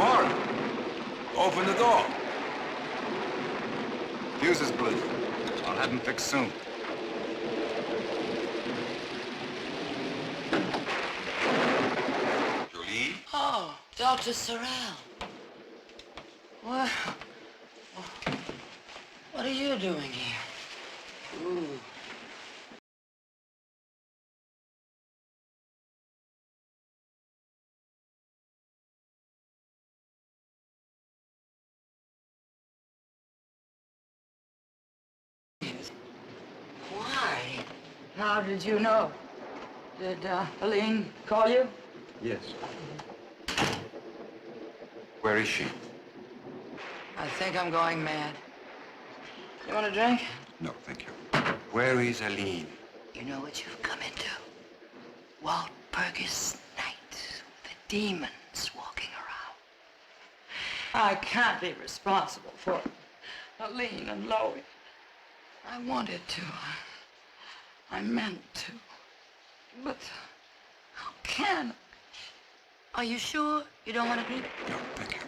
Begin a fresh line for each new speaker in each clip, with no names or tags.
McMartin, open the door. Fuses blew. I'll have them fixed soon. Jolie?
Oh, Dr. Sorell. What are you doing here? Ooh. Why? How did you know? Did Helene call you?
Yes. Where is she?
I think I'm going mad. You want a drink?
No, thank you. Where is Aline?
You know what you've come into? Walt Burgess night. The demons walking around. I can't be responsible for Aline and Loie. I wanted to. I meant to. But how can I? Are you sure you don't want to drink?
No, thank you.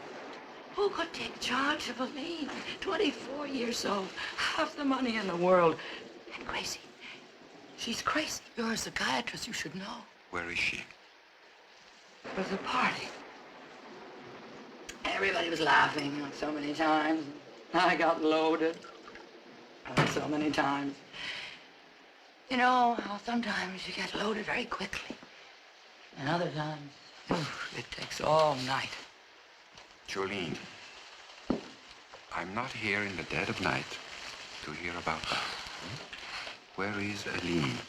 Who could take charge of Aline? 24 years old, half the money in the world, and crazy. She's crazy. You're a psychiatrist, you should know.
Where is she?
It was a party. Everybody was laughing so many times. I got loaded so many times. You know how sometimes you get loaded very quickly. And other times, it takes all night.
Jolene, I'm not here in the dead of night to hear about that. Where is Aline?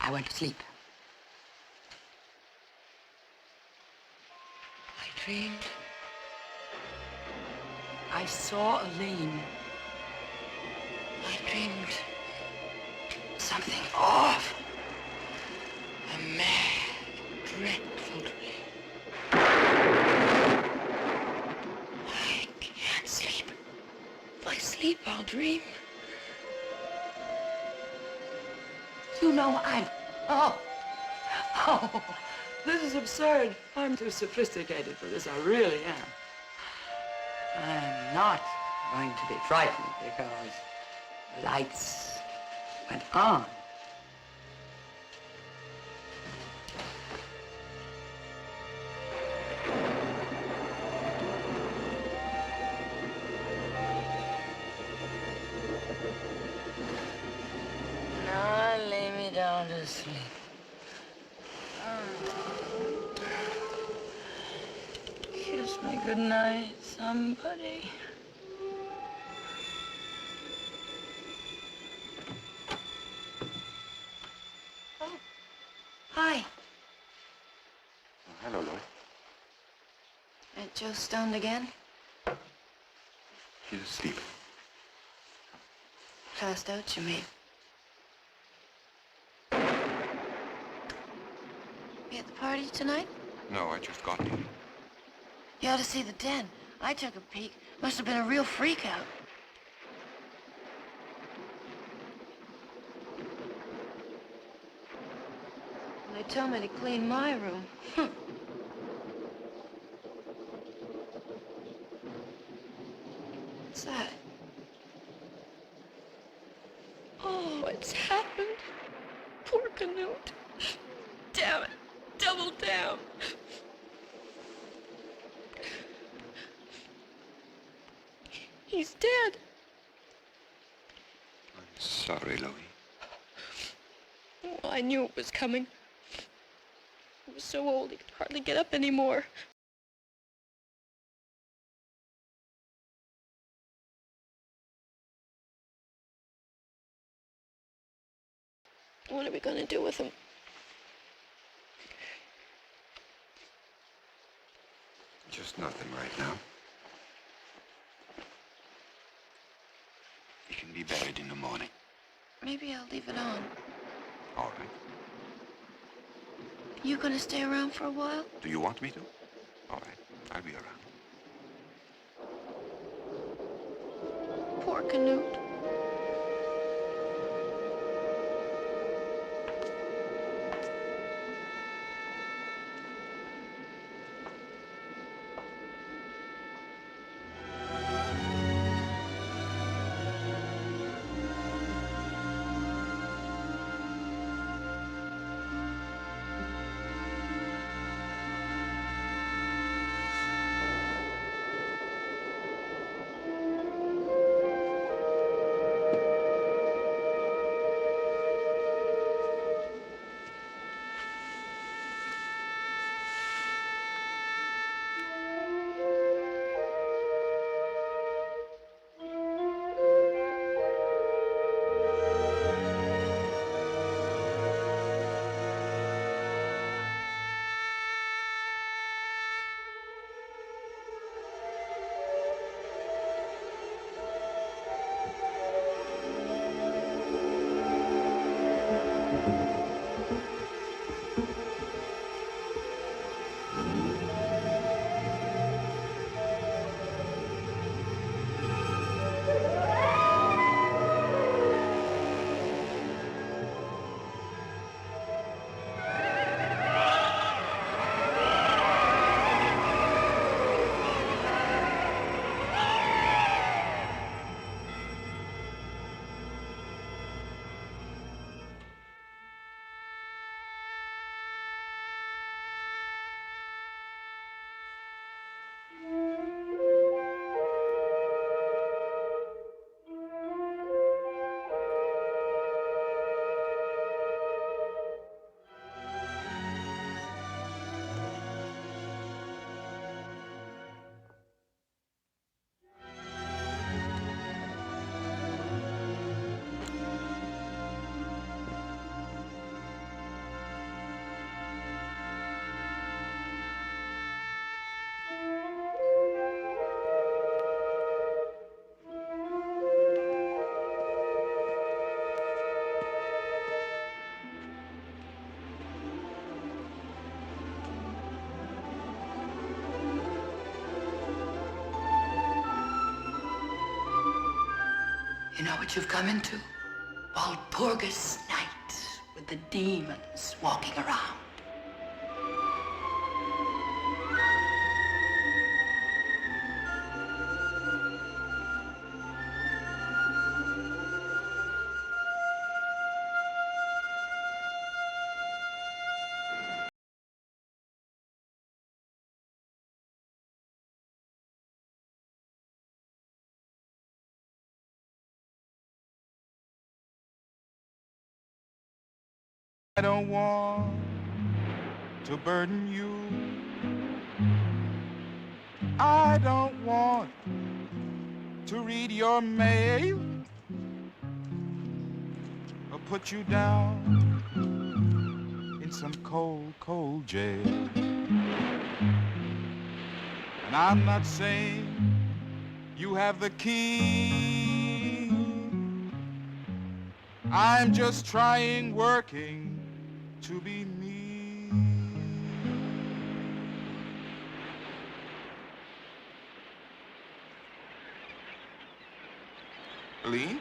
I went to sleep. I dreamed. I saw Aline. I dreamed something awful. A mad, dreadful dream. I can't sleep. If I sleep, I'll dream. You know Oh, this is absurd. I'm too sophisticated for this. I really am. I'm not going to be frightened because the lights went on. Now lay me down to sleep. Kiss me goodnight, somebody. Oh, hi.
Oh, hello, Loie.
Aunt Jo stoned again?
She's asleep.
Passed out, you mean? You at the party tonight?
No, I just got here.
You ought to see the den. I took a peek. Must have been a real freak out. They tell me to clean my room. What's that? Oh, it's happened. Poor Canute. Damn it. Double down. He's dead.
I'm sorry, Loie.
Oh, I knew it was coming. He was so old he could hardly get up anymore. What are we gonna do with him?
Just nothing right now. He can be buried in the morning.
Maybe I'll leave it on.
All right.
You gonna stay around for a while?
Do you want me to? All right. I'll be around.
Poor Canute. You know what you've come into? Walpurgis night with the demons walking around.
I don't want to burden you. I don't want to read your mail or put you down in some cold, cold jail. And I'm not saying you have the key. I'm just trying, working to be me. Aline?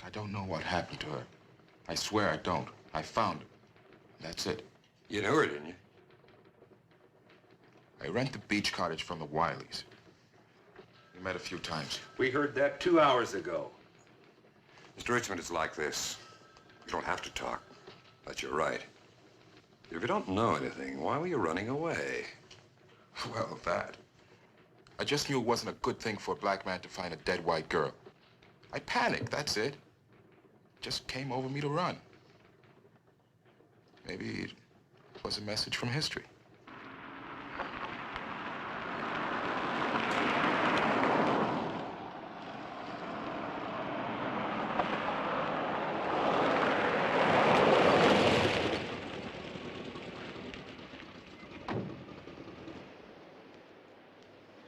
I don't know what happened to her. I swear I don't. I found her. That's it.
You knew her, didn't you?
I rent the beach cottage from the Wileys. We met a few times.
We heard that 2 hours ago. Mr. Richmond, it's like this. You don't have to talk, but you're right. If you don't know anything, why were you running away?
Well, that. I just knew it wasn't a good thing for a black man to find a dead white girl. I panicked, that's it. Just came over me to run. Maybe it was a message from history.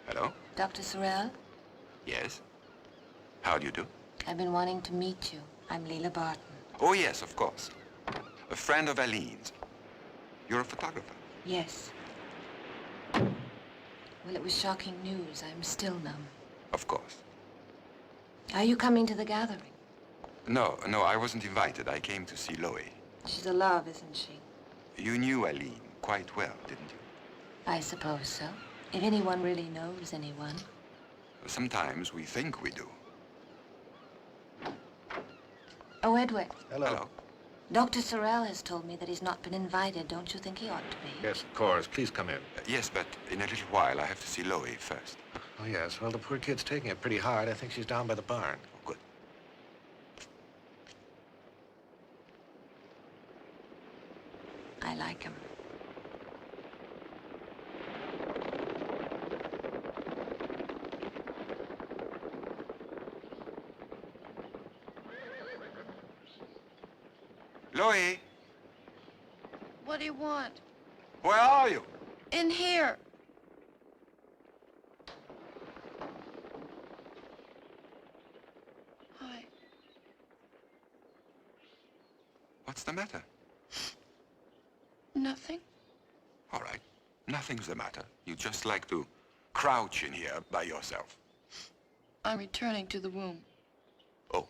Hello?
Dr. Sorell,
Yes? How do you do?
I've been wanting to meet you. I'm Leela Barton.
Oh, yes, of course. A friend of Aline's. You're a photographer.
Yes. Well, it was shocking news. I'm still numb.
Of course.
Are you coming to the gathering?
No, I wasn't invited. I came to see Loie.
She's a love, isn't she?
You knew Aline quite well, didn't you?
I suppose so. If anyone really knows anyone.
Sometimes we think we do.
Oh, Edward.
Hello.
Dr. Sorell has told me that he's not been invited. Don't you think he ought to be?
Yes, of course. Please come in.
Yes, but in a little while I have to see Loie first.
Oh, yes. Well, the poor kid's taking it pretty hard. I think she's down by the barn.
Oh, good.
I like him.
Loie,
What do you want?
where are you?
In here. Hi.
What's the matter?
Nothing.
All right. Nothing's the matter. You just like to crouch in here by yourself.
I'm returning to the womb.
Oh.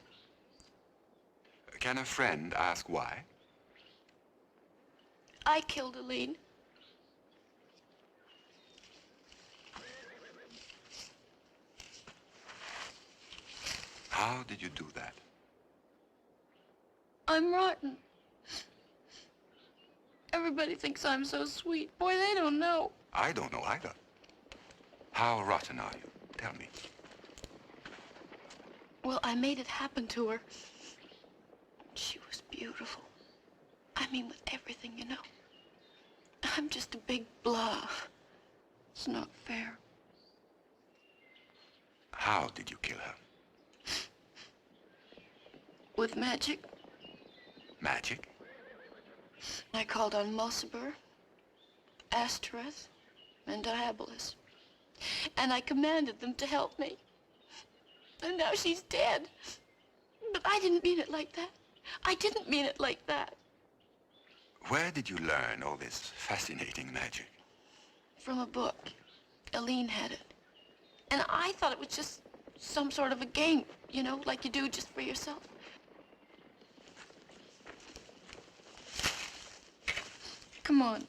Can a friend ask why?
I killed Aline.
How did you do that?
I'm rotten. Everybody thinks I'm so sweet. Boy, they don't know.
I don't know either. How rotten are you? Tell me.
Well, I made it happen to her. She was beautiful. I mean, with everything, you know. I'm just a big bluff. It's not fair.
How did you kill her?
With magic.
Magic?
I called on Mulciber, Astereth, and Diabolus. And I commanded them to help me. And now she's dead. But I didn't mean it like that. I didn't mean it like that.
Where did you learn all this fascinating magic?
From a book. Aline had it. And I thought it was just some sort of a game, you know, like you do just for yourself. Come on.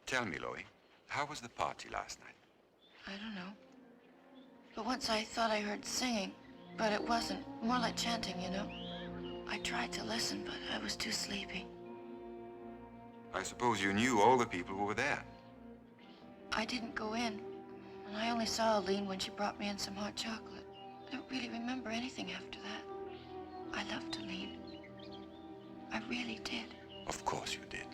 Tell me, Loie, how was the party last night?
I don't know. But once I thought I heard singing, but it wasn't. More like chanting, you know. I tried to listen, but I was too sleepy.
I suppose you knew all the people who were there.
I didn't go in, and I only saw Aline when she brought me in some hot chocolate. I don't really remember anything after that. I loved Aline. I really did.
Of course you did.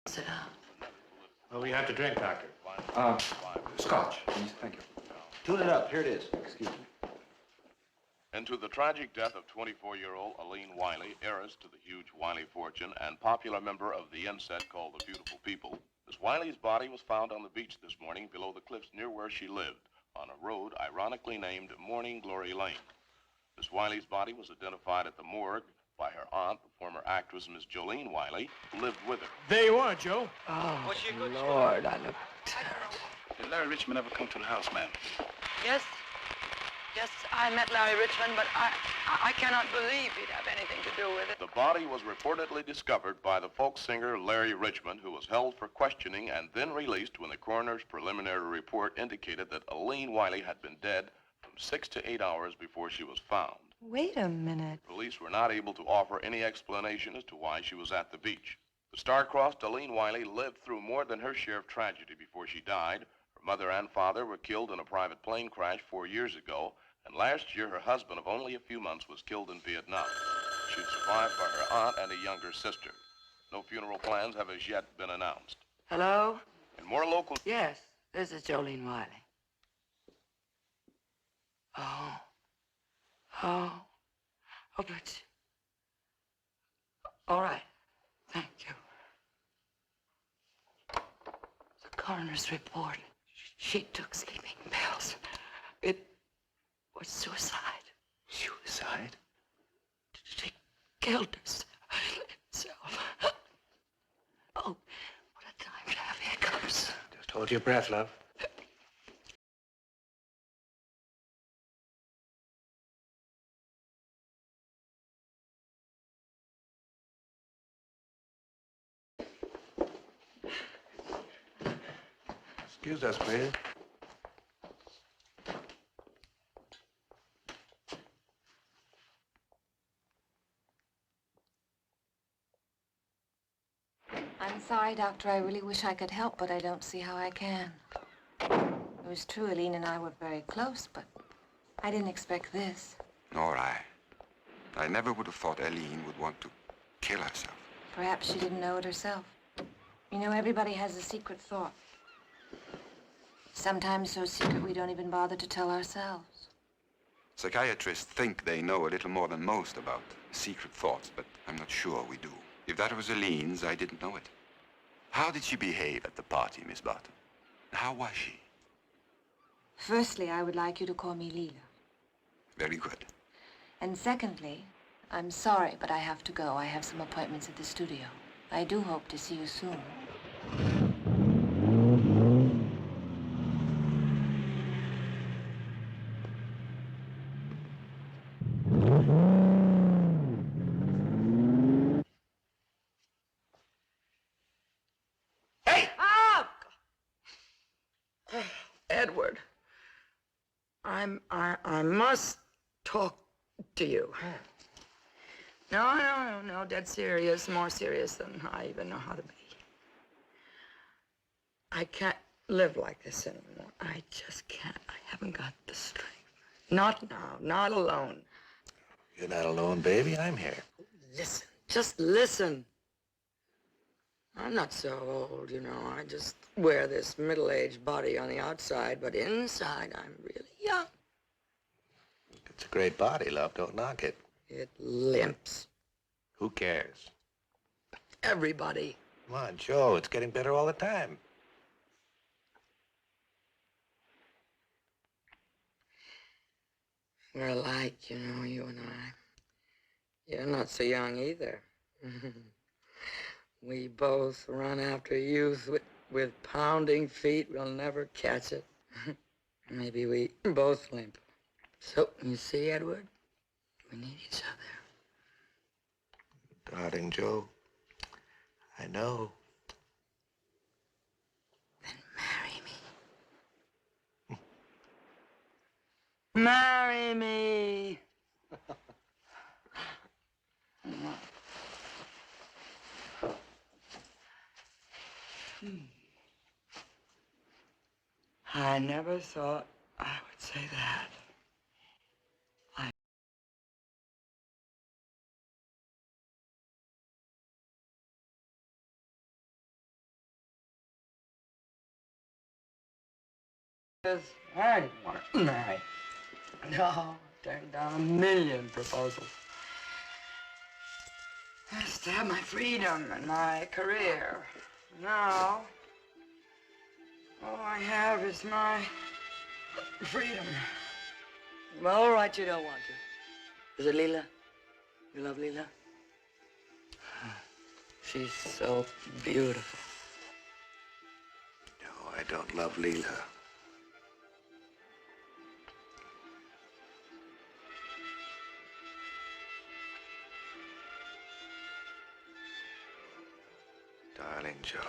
Sit down.
What will you have to drink, Doctor?
Scotch, please. Thank you.
Tune it up. Here it is. Excuse me.
Into the tragic death of 24-year-old Aline Wiley, heiress to the huge Wiley fortune and popular member of the inset called the Beautiful People, Miss Wiley's body was found on the beach this morning below the cliffs near where she lived, on a road ironically named Morning Glory Lane. Miss Wiley's body was identified at the morgue by her aunt, the former actress Miss Jolene Wiley, who lived with her.
There you are, Joe.
Oh, Lord, I look terrible.
Did Larry Richmond ever come to the house, ma'am?
Yes. Yes, I met Larry Richmond, but I cannot believe he'd have anything to do with it.
The body was reportedly discovered by the folk singer Larry Richmond, who was held for questioning and then released when the coroner's preliminary report indicated that Aline Wiley had been dead from 6 to 8 hours before she was found.
Wait a minute.
Police were not able to offer any explanation as to why she was at the beach. The star-crossed Aline Wiley lived through more than her share of tragedy before she died. Her mother and father were killed in a private plane crash 4 years ago, and last year her husband of only a few months was killed in Vietnam. She was survived by her aunt and a younger sister. No funeral plans have as yet been announced.
Hello?
In more local...
Yes, this is Jolene Wiley. Oh. Oh. Oh, but... All right. Thank you. The coroner's report. She took sleeping pills. It was suicide.
Suicide?
She killed herself. Oh, what a time to have hiccups.
Just hold your breath, love. Excuse us, please.
I'm sorry, Doctor. I really wish I could help, but I don't see how I can. It was true Aline and I were very close, but I didn't expect this.
Nor I. I never would have thought Aline would want to kill herself.
Perhaps she didn't know it herself. You know, everybody has a secret thought. Sometimes so secret we don't even bother to tell ourselves.
Psychiatrists think they know a little more than most about secret thoughts, but I'm not sure we do. If that was Aline's, I didn't know it. How did she behave at the party, Miss Barton? How was she?
Firstly, I would like you to call me Leela.
Very good.
And secondly, I'm sorry, but I have to go. I have some appointments at the studio. I do hope to see you soon.
I must talk to you. No, dead serious, more serious than I even know how to be. I can't live like this anymore. I just can't. I haven't got the strength. Not now, not alone.
You're not alone, baby. I'm here.
Listen, just listen. I'm not so old, you know. I just wear this middle-aged body on the outside, but inside I'm really young.
It's a great body, love. Don't knock it.
It limps.
Who cares?
Everybody.
Come on, Joe. It's getting better all the time.
We're alike, you know, you and I. You're not so young either. We both run after youth with pounding feet. We'll never catch it. Maybe we both limp. So, you see, Edward, we need each other.
Darling Joe, I know.
Then marry me. Marry me. I never thought I would say that. I didn't want to marry. No, turned down 1,000,000 proposals. I used to have my freedom and my career. Now, all I have is my freedom. Well, all right, you don't want to. Is it Leela? You love Leela? She's so beautiful.
No, I don't love Leela. Darling Joe.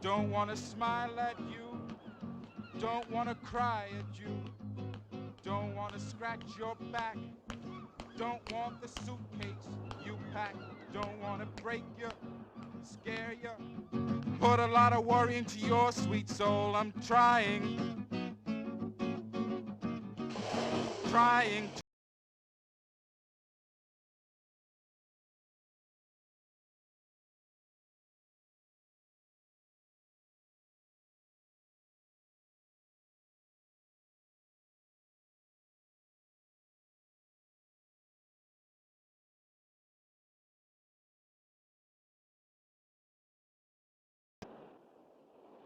Don't want to smile at you, don't want to cry at you, don't want to scratch your back, don't want the suitcase you pack, don't want to break you, scare you, put a lot of worry into your sweet soul. I'm trying to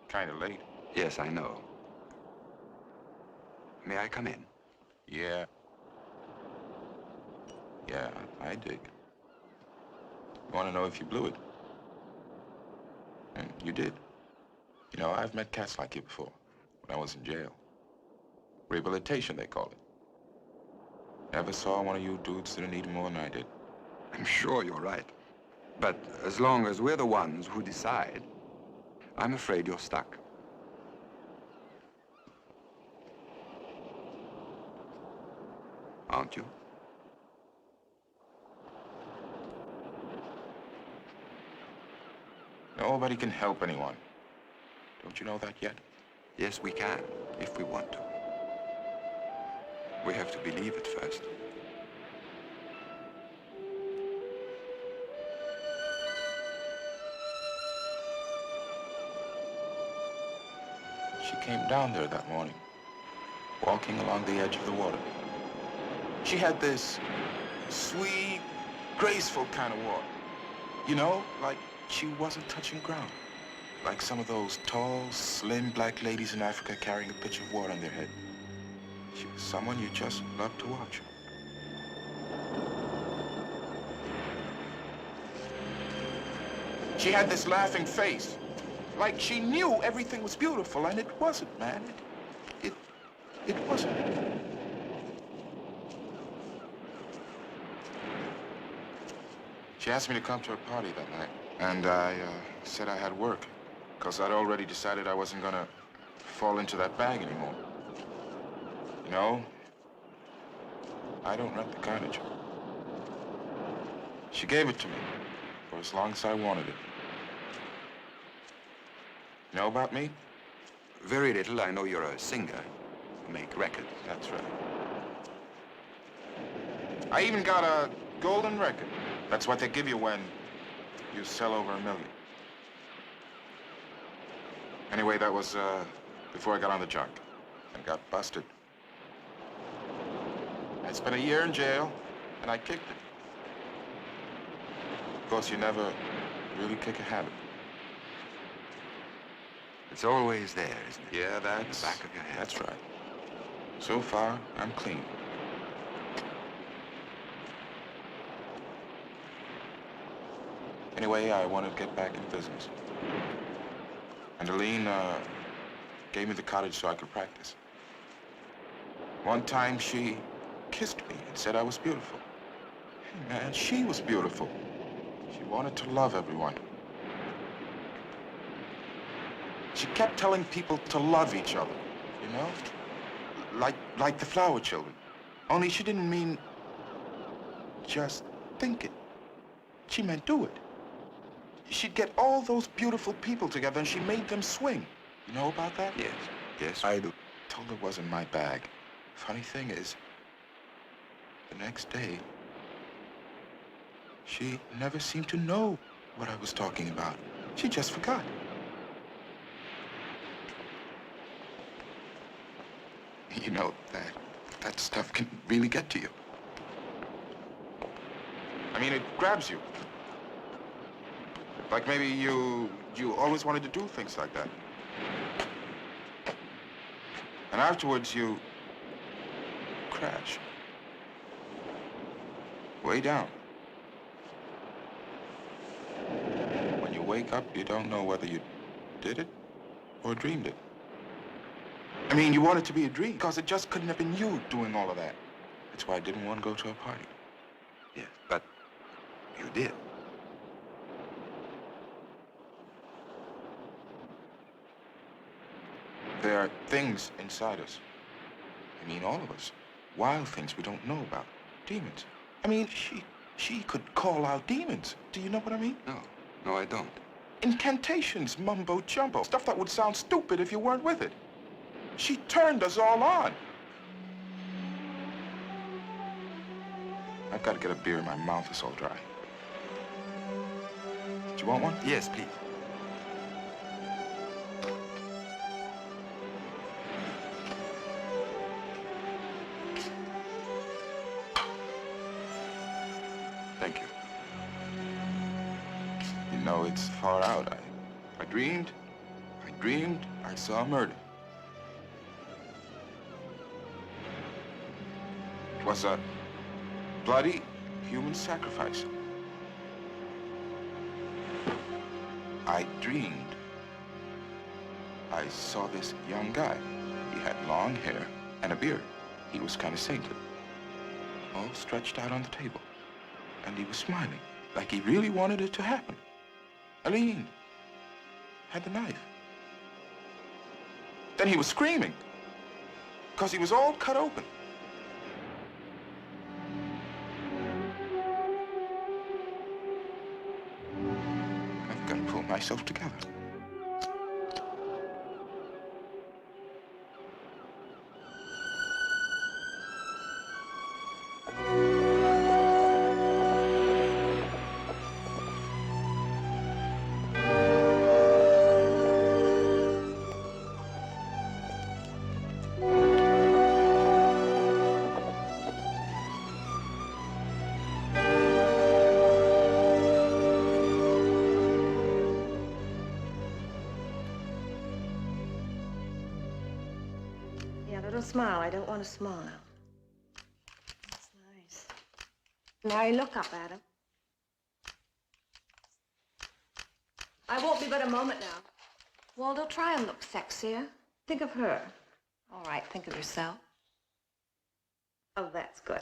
Kind of late.
Yes, I know. May I come in?
Yeah. Yeah, I dig. You want to know if you blew it? And you did. You know, I've met cats like you before, when I was in jail. Rehabilitation, they call it. Never saw one of you dudes that need it more than I did.
I'm sure you're right. But as long as we're the ones who decide, I'm afraid you're stuck. Aren't you?
Nobody can help anyone. Don't you know that yet?
Yes, we can, if we want to. We have to believe it first.
She came down there that morning, walking along the edge of the water. She had this sweet, graceful kind of walk. You know, like she wasn't touching ground. Like some of those tall, slim black ladies in Africa carrying a pitcher of water on their head. She was someone you just loved to watch. She had this laughing face. Like she knew everything was beautiful, and it wasn't, man. It wasn't. She asked me to come to her party that night, and I said I had work, because I'd already decided I wasn't gonna fall into that bag anymore. You know, I don't rent the cottage. She gave it to me for as long as I wanted it. You know about me?
Very little. I know you're a singer. You make records.
That's right. I even got a golden record. That's what they give you when you sell over 1 million. Anyway, that was before I got on the junk. I got busted. I spent a year in jail, and I kicked it. Of course, you never really kick a habit.
It's always there, isn't it?
Yeah, that's...
the back of your head.
That's right. So far, I'm clean. Anyway, I wanted to get back in business. And Aline gave me the cottage so I could practice. One time, she kissed me and said I was beautiful. Hey, man, she was beautiful. She wanted to love everyone. She kept telling people to love each other, you know? Like the flower children. Only she didn't mean just think it. She meant do it. She'd get all those beautiful people together and she made them swing. You know about that?
Yes, yes, I do.
Told her it wasn't my bag. Funny thing is, the next day, she never seemed to know what I was talking about. She just forgot. You know, that stuff can really get to you. I mean, it grabs you. Like maybe you always wanted to do things like that. And afterwards, you crash. Way down. When you wake up, you don't know whether you did it or dreamed it. I mean, you want it to be a dream, because it just couldn't have been you doing all of that. That's why I didn't want to go to a party.
Yes, but you did.
There are things inside us. I mean, all of us. Wild things we don't know about. Demons. I mean, she could call out demons. Do you know what I mean?
No, I don't.
Incantations, mumbo-jumbo. Stuff that would sound stupid if you weren't with it. She turned us all on. I've got to get a beer. My mouth is all dry. Do you want one?
Yes, please.
Thank you. You know, it's far out. I dreamed I saw murder. It was a bloody human sacrifice. I dreamed I saw this young guy. He had long hair, and a beard. He was kind of saintly, all stretched out on the table. And he was smiling, like he really wanted it to happen. Aline had the knife. Then he was screaming, because he was all cut open. I've got to pull myself together.
Smile. I don't want to smile. That's nice. Now you look up at him. I won't be but a moment now. Waldo, try and look sexier. Think of her. All right, think of yourself. Oh, that's good.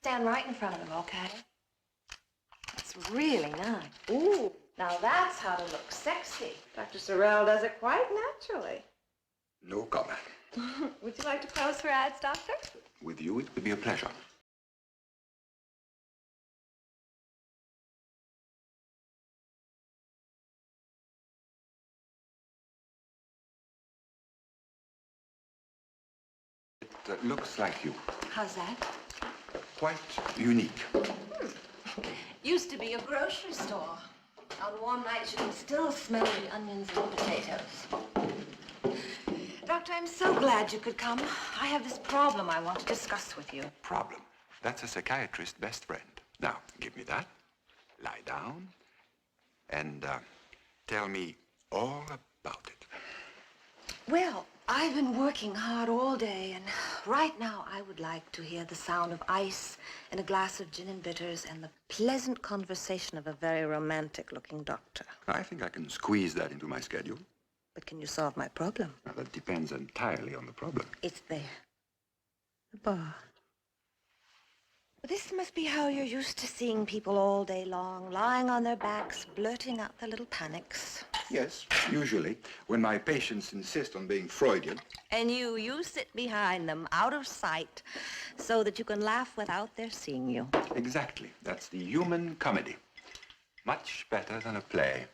Stand right in front of him, okay? That's really nice. Ooh. Now that's how to look sexy. Dr. Sorell does it quite naturally.
No comment.
Would you like to pose for ads, Doctor?
With you, it would be a pleasure. It looks like you.
How's that?
Quite unique.
Used to be a grocery store. On warm nights, you can still smell the onions and potatoes. Doctor, I'm so glad you could come. I have this problem I want to discuss with you.
Problem? That's a psychiatrist's best friend. Now, give me that. Lie down. And tell me all about it.
Well, I've been working hard all day, and right now I would like to hear the sound of ice and a glass of gin and bitters and the pleasant conversation of a very romantic-looking doctor.
I think I can squeeze that into my schedule.
But can you solve my problem?
Now, that depends entirely on the problem.
It's there. The bar. This must be how you're used to seeing people all day long, lying on their backs, blurting out their little panics.
Yes, usually, when my patients insist on being Freudian.
And you sit behind them, out of sight, so that you can laugh without their seeing you.
Exactly. That's the human comedy. Much better than a play.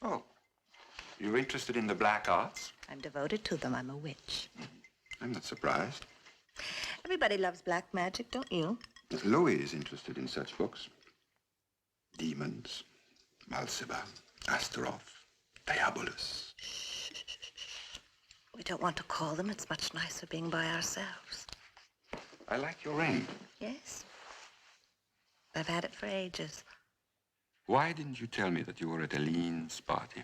Oh, you're interested in the black arts?
I'm devoted to them. I'm a witch.
I'm not surprised.
Everybody loves black magic, don't you?
Louis is interested in such books. Demons, Malseba, Astaroth, Diabolus.
We don't want to call them. It's much nicer being by ourselves.
I like your ring.
Yes. I've had it for ages.
Why didn't you tell me that you were at Aline's party?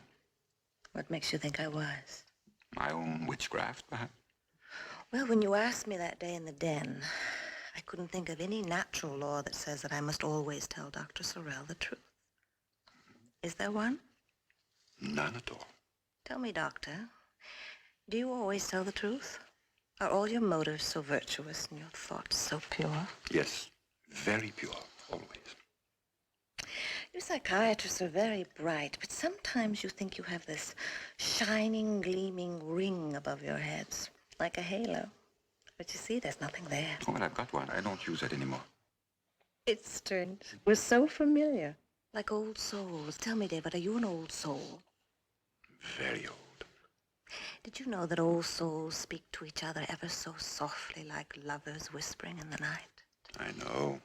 What makes you think I was?
My own witchcraft, perhaps?
Well, when you asked me that day in the den, I couldn't think of any natural law that says that I must always tell Dr. Sorell the truth. Is there one?
None at all.
Tell me, Doctor, do you always tell the truth? Are all your motives so virtuous and your thoughts so pure?
Yes, very pure, always.
You psychiatrists are very bright, but sometimes you think you have this shining, gleaming ring above your heads, like a halo. But you see, there's nothing there.
Oh, well, I've got one. I don't use it anymore.
It's strange. We're so familiar. Like old souls. Tell me, David, are you an old soul?
Very old.
Did you know that old souls speak to each other ever so softly, like lovers whispering in the night?
I know.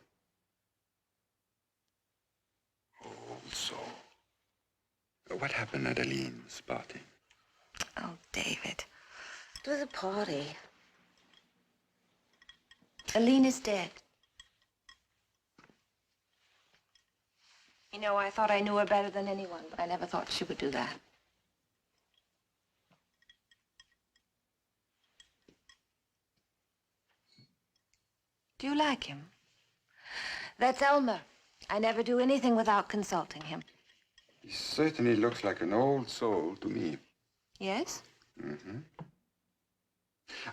Old soul. What happened at Aline's party?
Oh, David. It was a party. Aline is dead. You know, I thought I knew her better than anyone, but I never thought she would do that. Do you like him? That's Elmer. I never do anything without consulting him.
He certainly looks like an old soul to me.
Yes?
Mm-hmm.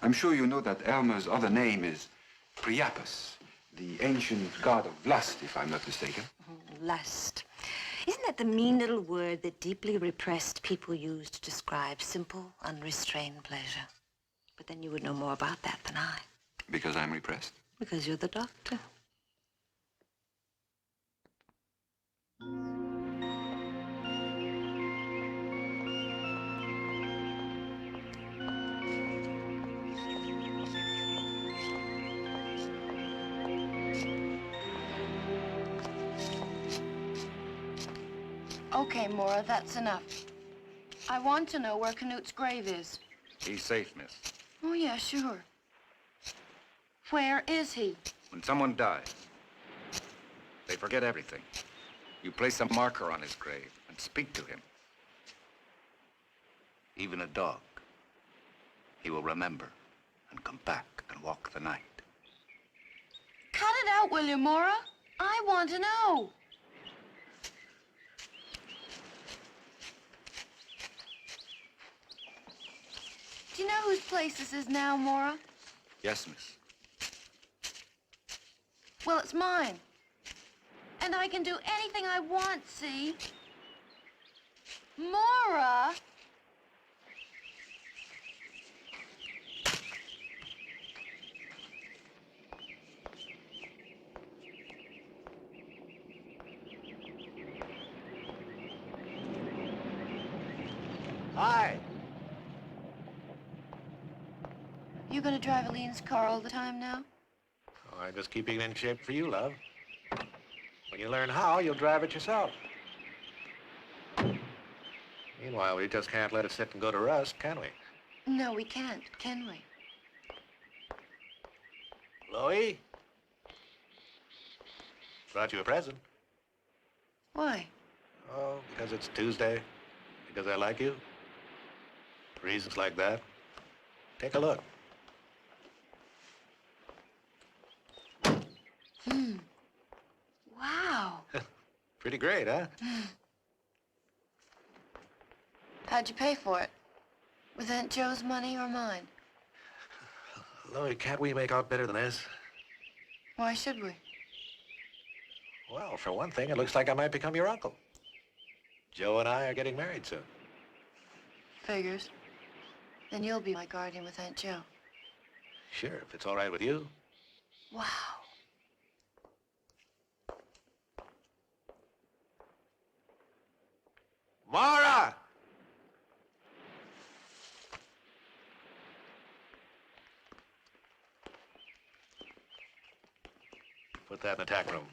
I'm sure you know that Elmer's other name is Priapus, the ancient god of lust, if I'm not mistaken.
Lust. Isn't that the mean little word that deeply repressed people use to describe simple, unrestrained pleasure? But then you would know more about that than I.
Because I'm repressed?
Because you're the doctor.
Okay, Maura, that's enough. I want to know where Knut's grave is.
He's safe, miss.
Oh, yeah, sure. Where is he?
When someone dies, they forget everything. You place a marker on his grave and speak to him. Even a dog. He will remember and come back and walk the night.
Cut it out, will you, Maura? I want to know. Do you know whose place this is now, Maura?
Yes, miss.
Well, it's mine. And I can do anything I want, see? Maura!
Hi.
You gonna drive Aline's car all the time now?
Oh, I'm just keeping it in shape for you, love. When you learn how, you'll drive it yourself. Meanwhile, we just can't let it sit and go to rust, can we?
No, we can't, can we?
Chloe? Brought you a present.
Why?
Oh, because it's Tuesday. Because I like you. Reasons like that. Take a look.
Wow.
Pretty great, huh?
How'd you pay for it? With Aunt Joe's money or mine?
Chloe, can't we make out better than this?
Why should we?
Well, for one thing, it looks like I might become your uncle. Joe and I are getting married soon.
Figures. Then you'll be my guardian with Aunt Joe.
Sure, if it's all right with you.
Wow.
Mara! Put that in the tack room.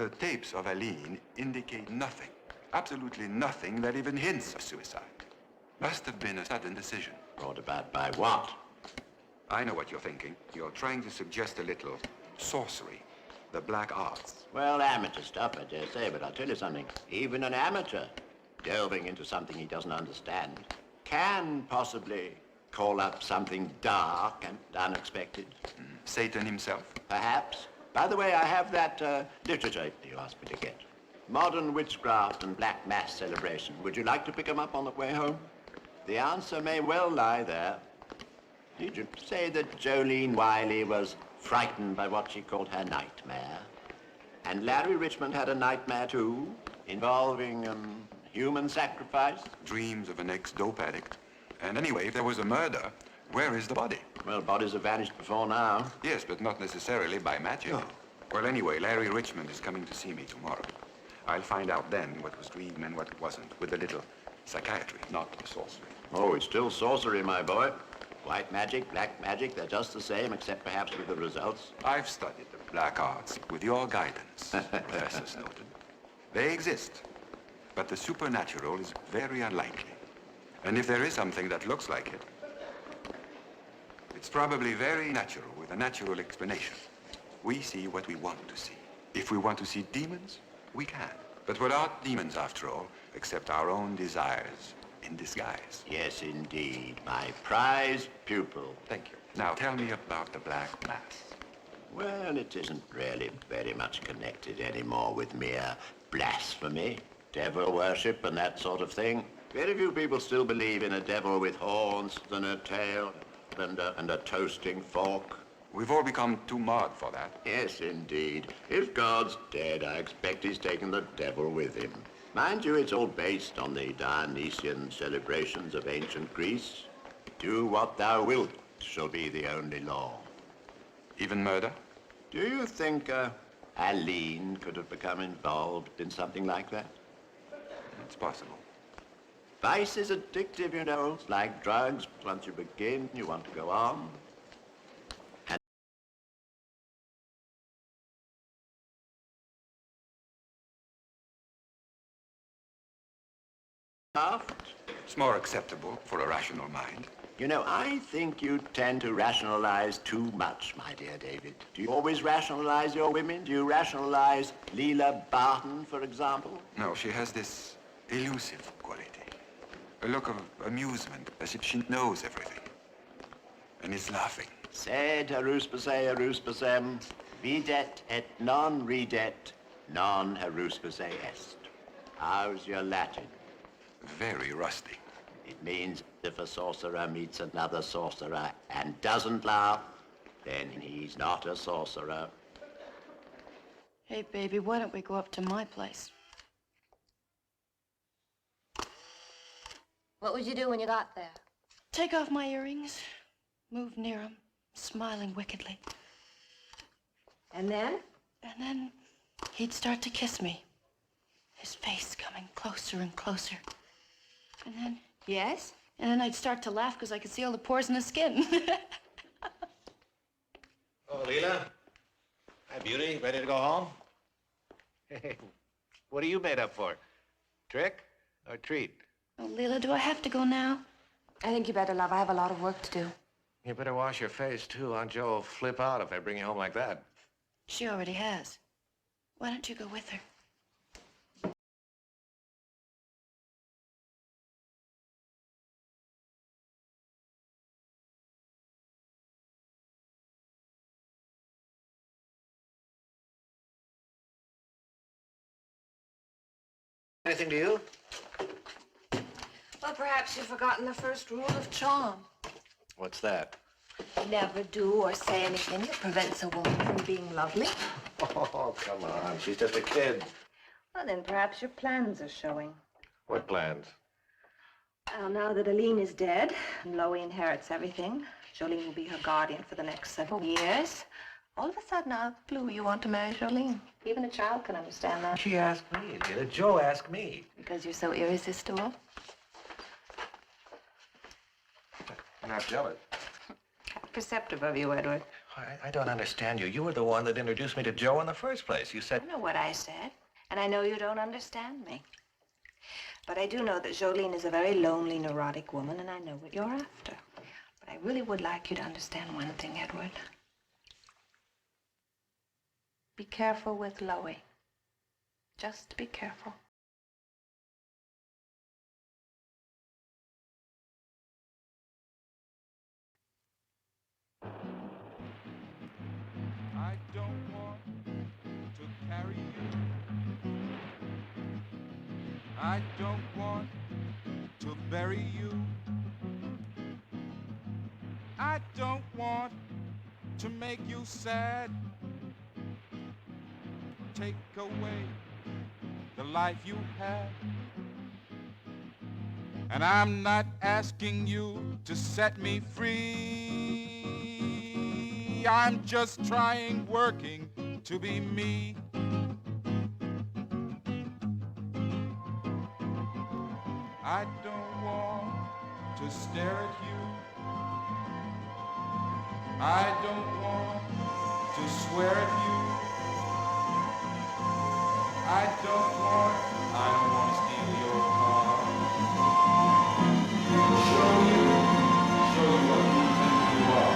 the tapes of Aline indicate nothing, absolutely nothing that even hints of suicide. Must have been a sudden decision.
Brought about by what?
I know what you're thinking. You're trying to suggest a little sorcery, the black arts.
Well, amateur stuff, I dare say, but I'll tell you something. Even an amateur, delving into something he doesn't understand, can possibly call up something dark and unexpected.
Satan himself?
Perhaps. By the way, I have that literature you asked me to get. Modern witchcraft and black mass celebration. Would you like to pick them up on the way home? The answer may well lie there. Did you say that Jolene Wiley was frightened by what she called her nightmare? And Larry Richmond had a nightmare too, involving human sacrifice?
Dreams of an ex-dope addict. And anyway, if there was a murder, where is the body?
Well, bodies have vanished before now.
Yes, but not necessarily by magic.
No.
Well, anyway, Larry Richmond is coming to see me tomorrow. I'll find out then what was dream and what wasn't, with a little psychiatry, not sorcery.
Oh, it's still sorcery, my boy. White magic, black magic, they're just the same, except perhaps with the results.
I've studied the black arts with your guidance, Professor Snowden. They exist, but the supernatural is very unlikely. And if there is something that looks like it, it's probably very natural with a natural explanation. We see what we want to see. If we want to see demons, we can. But what are demons, after all, except our own desires in disguise?
Yes, indeed. My prized pupil.
Thank you. Now, tell me about the Black Mass.
Well, it isn't really very much connected anymore with mere blasphemy, devil worship and that sort of thing. Very few people still believe in a devil with horns and a tail and a toasting fork.
We've all become too marred for that.
Yes, indeed. If God's dead, I expect he's taken the devil with him. Mind you, it's all based on the Dionysian celebrations of ancient Greece. Do what thou wilt shall be the only law.
Even murder?
Do you think Aline could have become involved in something like that?
It's possible.
Vice is addictive, you know. It's like drugs. Once you begin, you want to go on.
It's more acceptable for a rational mind.
You know, I think you tend to rationalize too much, my dear David. Do you always rationalize your women? Do you rationalize Leela Barton, for example?
No, she has this elusive quality. A look of amusement, as if she knows everything. And is laughing.
Sed haruspase, videt et non ridet, non haruspase est. How's your Latin?
Very rusty.
It means if a sorcerer meets another sorcerer and doesn't laugh, then he's not a sorcerer.
Hey, baby, why don't we go up to my place?
What would you do when you got there?
Take off my earrings, move near him, smiling wickedly.
And then?
And then he'd start to kiss me, his face coming closer and closer. And then...
Yes?
And then I'd start to laugh because I could see all the pores in his skin.
Oh, Leela? Hi, beauty. Ready to go home? Hey, what are you made up for? Trick or treat?
Oh, Leela, do I have to go now?
I think you better, love. I have a lot of work to do.
You better wash your face, too. Aunt Jo will flip out if I bring you home like that.
She already has. Why don't you go with her?
Anything to you?
Well, perhaps you've forgotten the first rule of charm.
What's that?
Never do or say anything that prevents a woman from being lovely.
Oh, come on. She's just a kid.
Well, then perhaps your plans are showing.
What plans?
Well, now that Aline is dead and Loie inherits everything, Jolene will be her guardian for the next several years. All of a sudden, out of the blue, you want to marry Jolene. Even a child can understand that.
She asked me, Leela. Jo asked me.
Because you're so irresistible?
I'm not jealous.
How perceptive of you, Edward.
I don't understand you. You were the one that introduced me to Joe in the first place. You said...
I know what I said, and I know you don't understand me. But I do know that Jolene is a very lonely, neurotic woman, and I know what you're after. But I really would like you to understand one thing, Edward. Be careful with Loie. Just be careful.
I don't want to carry you. I don't want to bury you. I don't want to make you sad. Take away the life you had. And I'm not asking you to set me free. I'm just trying, working to be me. I don't want to stare at you. I don't want to swear at you. I don't want to steal your car. Show you what you think you are.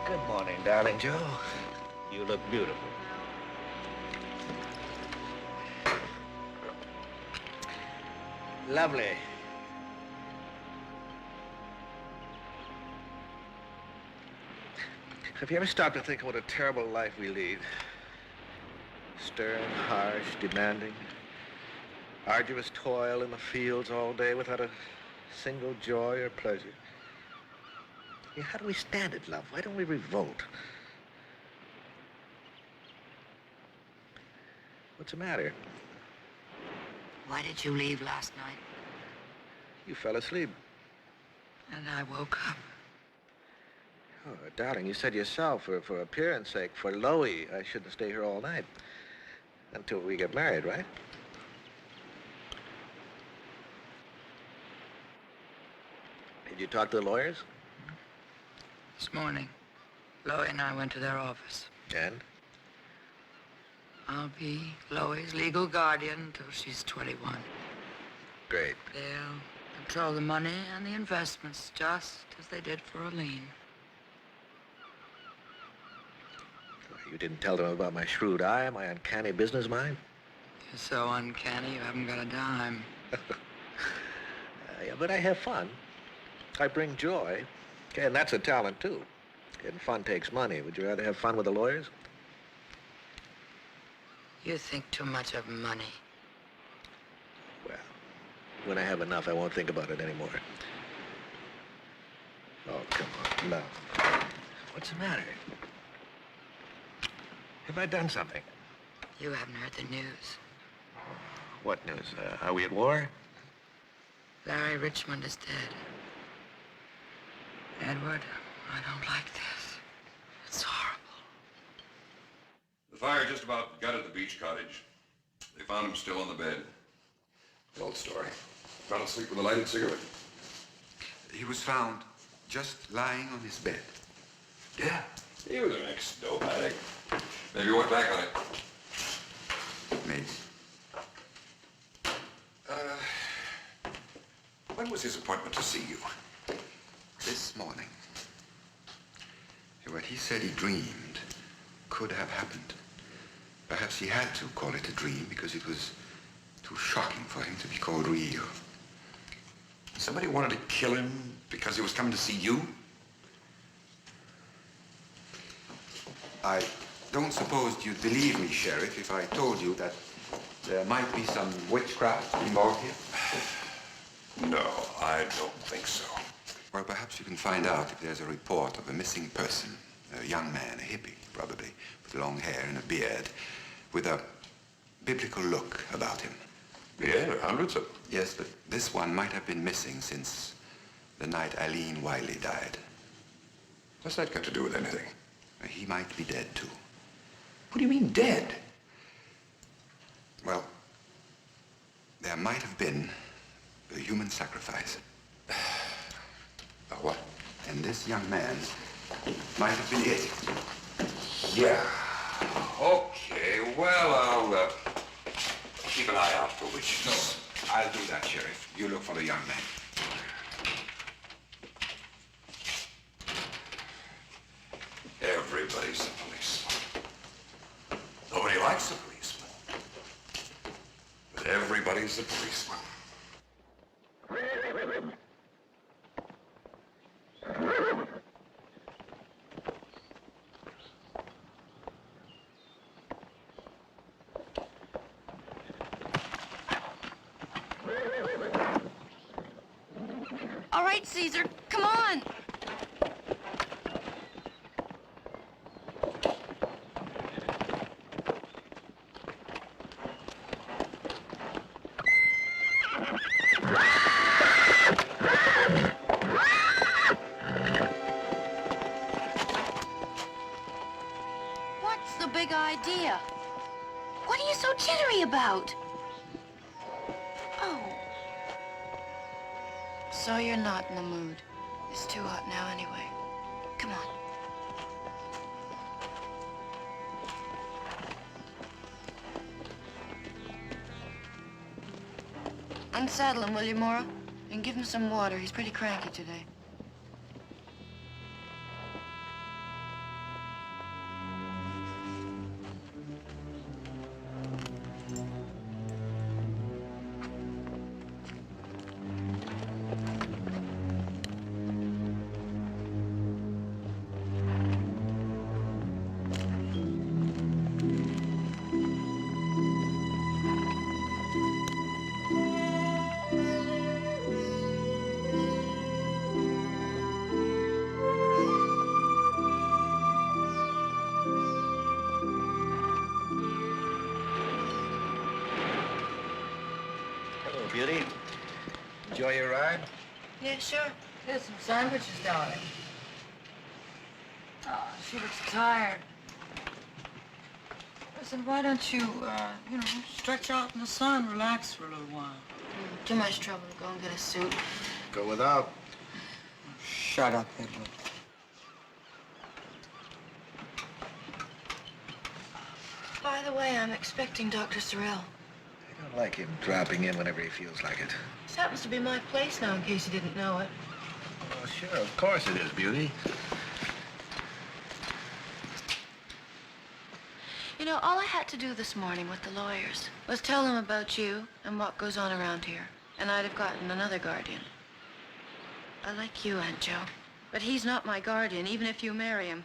Good morning, darling Joe. You look beautiful. Lovely. Have you ever stopped to think what a terrible life we lead? Stern, harsh, demanding. Arduous toil in the fields all day without a single joy or pleasure. Yeah, how do we stand it, love? Why don't we revolt? What's the matter?
Why did you leave last night?
You fell asleep.
And I woke up.
Oh, darling, you said yourself, for appearance sake, for Loie, I shouldn't stay here all night. Until we get married, right? Did you talk to the lawyers?
This morning, Loie and I went to their office.
And?
I'll be Loie's legal guardian until she's 21.
Great.
They'll control the money and the investments just as they did for Aline.
You didn't tell them about my shrewd eye, my uncanny business mind?
You're so uncanny, you haven't got a dime.
Yeah, but I have fun. I bring joy. Okay, and that's a talent, too. And fun takes money. Would you rather have fun with the lawyers?
You think too much of money.
Well, when I have enough, I won't think about it anymore. Oh, come on, love. What's the matter? Have I done something?
You haven't heard the news.
What news? Are we at war?
Larry Richmond is dead. Edward, I don't like this. It's horrible.
The fire just about gutted the beach cottage. They found him still on the bed. The old story. Fell asleep with a lighted cigarette.
He was found just lying on his bed.
Yeah. He was an ex-dope addict. Maybe he went back on it.
Maybe.
When was his appointment to see you?
This morning. What he said he dreamed could have happened. Perhaps he had to call it a dream because it was too shocking for him to be called real.
Somebody wanted to kill him because he was coming to see you?
I don't suppose you'd believe me, Sheriff, if I told you that there might be some witchcraft involved here.
No, I don't think so.
Well, perhaps you can find out if there's a report of a missing person. A young man, a hippie, probably, with long hair and a beard, with a biblical look about him.
Yeah, there are hundreds of them.
Yes, but this one might have been missing since the night Eileen Wiley died.
What's that got to do with anything?
He might be dead, too.
What do you mean, dead?
Well, there might have been a human sacrifice.
A what?
And this young man might have been it.
Yeah. Okay, well, I'll keep an eye out for witches.
No, I'll do that, Sheriff. You look for the young man.
Everybody's a policeman. Nobody likes a policeman. But everybody's a policeman.
All right, Caesar, come on. What's the big idea? What are you so jittery about? Oh. So you're not in the mood. It's too hot now anyway. Come on. Unsaddle him, will you, Maura? And give him some water. He's pretty cranky today.
Beauty, enjoy your ride?
Yeah, sure.
Here's some sandwiches, darling. Oh, she looks tired. Listen, why don't you, stretch out in the sun, relax for a little while?
Too much trouble to go and get a suit.
Go without.
Shut up, Edward.
By the way, I'm expecting Dr. Sorell.
I don't like him dropping in whenever he feels like it.
This happens to be my place now, in case you didn't know it.
Well, sure, of course it is, Beauty.
You know, all I had to do this morning with the lawyers was tell them about you and what goes on around here. And I'd have gotten another guardian. I like you, Aunt Jo. But he's not my guardian, even if you marry him.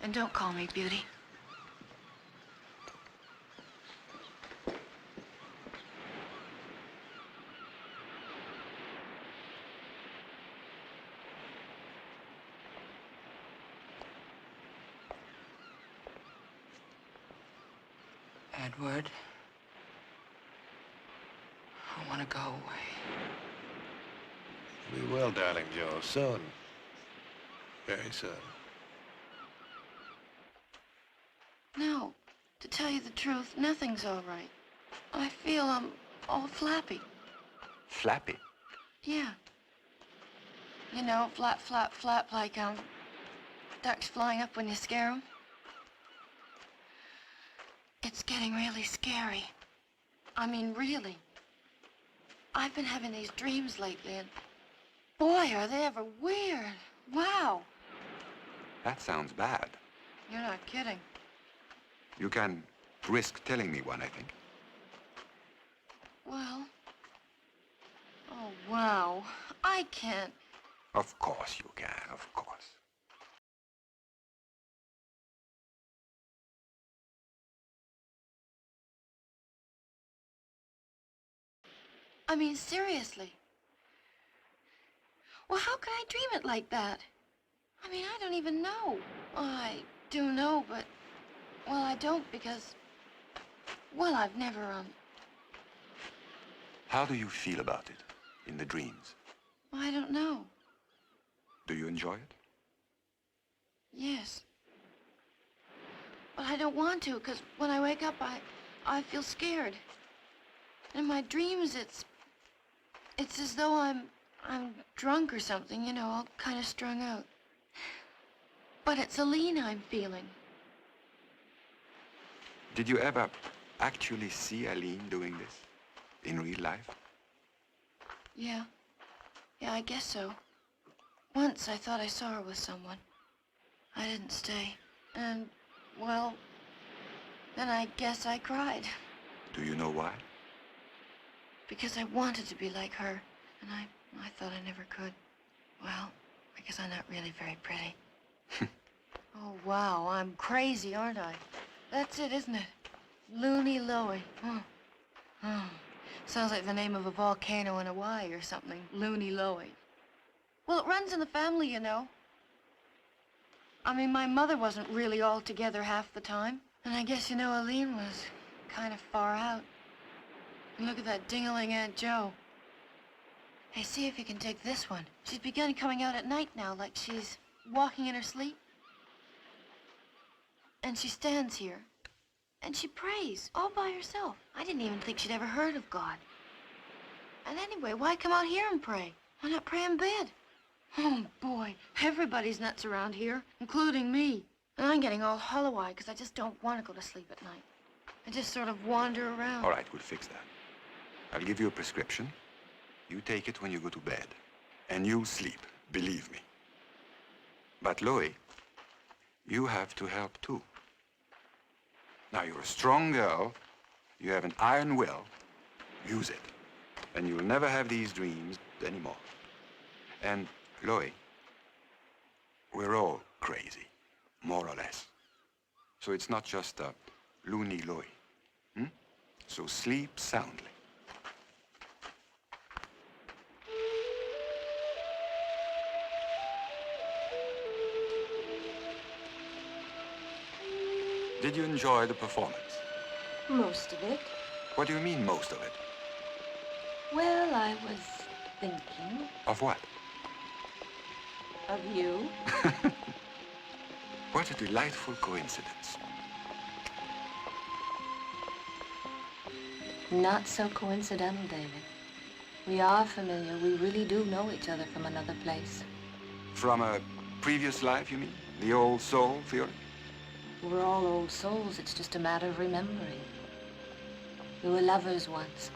And don't call me Beauty.
Edward, I want to go away.
We will, darling Joe, soon. Very soon.
No, to tell you the truth, nothing's all right. I feel I'm all flappy.
Flappy?
Yeah. You know, flap, flap, flap, like, ducks flying up when you scare them. It's getting really scary. I mean, really. I've been having these dreams lately, and boy, are they ever weird. Wow.
That sounds bad.
You're not kidding.
You can risk telling me one, I think.
Well, oh, wow. I can't.
Of course you can, of course.
I mean, seriously. Well, how could I dream it like that? I mean, I don't even know. I do know, but, well, I don't because, well, I've never,
How do you feel about it in the dreams?
I don't know.
Do you enjoy it?
Yes. But I don't want to, because when I wake up, I feel scared. In my dreams, it's as though I'm drunk or something, you know, all kind of strung out. But it's Aline I'm feeling.
Did you ever actually see Aline doing this in real life?
Yeah. Yeah, I guess so. Once I thought I saw her with someone. I didn't stay. And, well, then I guess I cried.
Do you know why?
Because I wanted to be like her, and I thought I never could. Well, I guess I'm not really very pretty. Oh, wow, I'm crazy, aren't I? That's it, isn't it? Loony Loey. Sounds like the name of a volcano in Hawaii or something. Loony Loey. Well, it runs in the family, you know. I mean, my mother wasn't really all together half the time. And I guess, you know, Aline was kind of far out. And look at that ding-a-ling Aunt Jo. Hey, see if you can take this one. She's begun coming out at night now, like she's walking in her sleep. And she stands here. And she prays, all by herself. I didn't even think she'd ever heard of God. And anyway, why come out here and pray? Why not pray in bed? Oh, boy, everybody's nuts around here, including me. And I'm getting all hollow-eyed because I just don't want to go to sleep at night. I just sort of wander around.
All right, we'll fix that. I'll give you a prescription. You take it when you go to bed. And you'll sleep, believe me. But, Loey, you have to help, too. Now, you're a strong girl. You have an iron will. Use it. And you'll never have these dreams anymore. And, Loey, we're all crazy, more or less. So it's not just a loony Loey. So sleep soundly. Did you enjoy the performance?
Most of it.
What do you mean, most of it?
Well, I was thinking
Of what?
of you.
What a delightful coincidence.
Not so coincidental, David. We are familiar. We really do know each other from another place.
From a previous life, you mean? The old soul theory?
We're all old souls. It's just a matter of remembering. We were lovers once.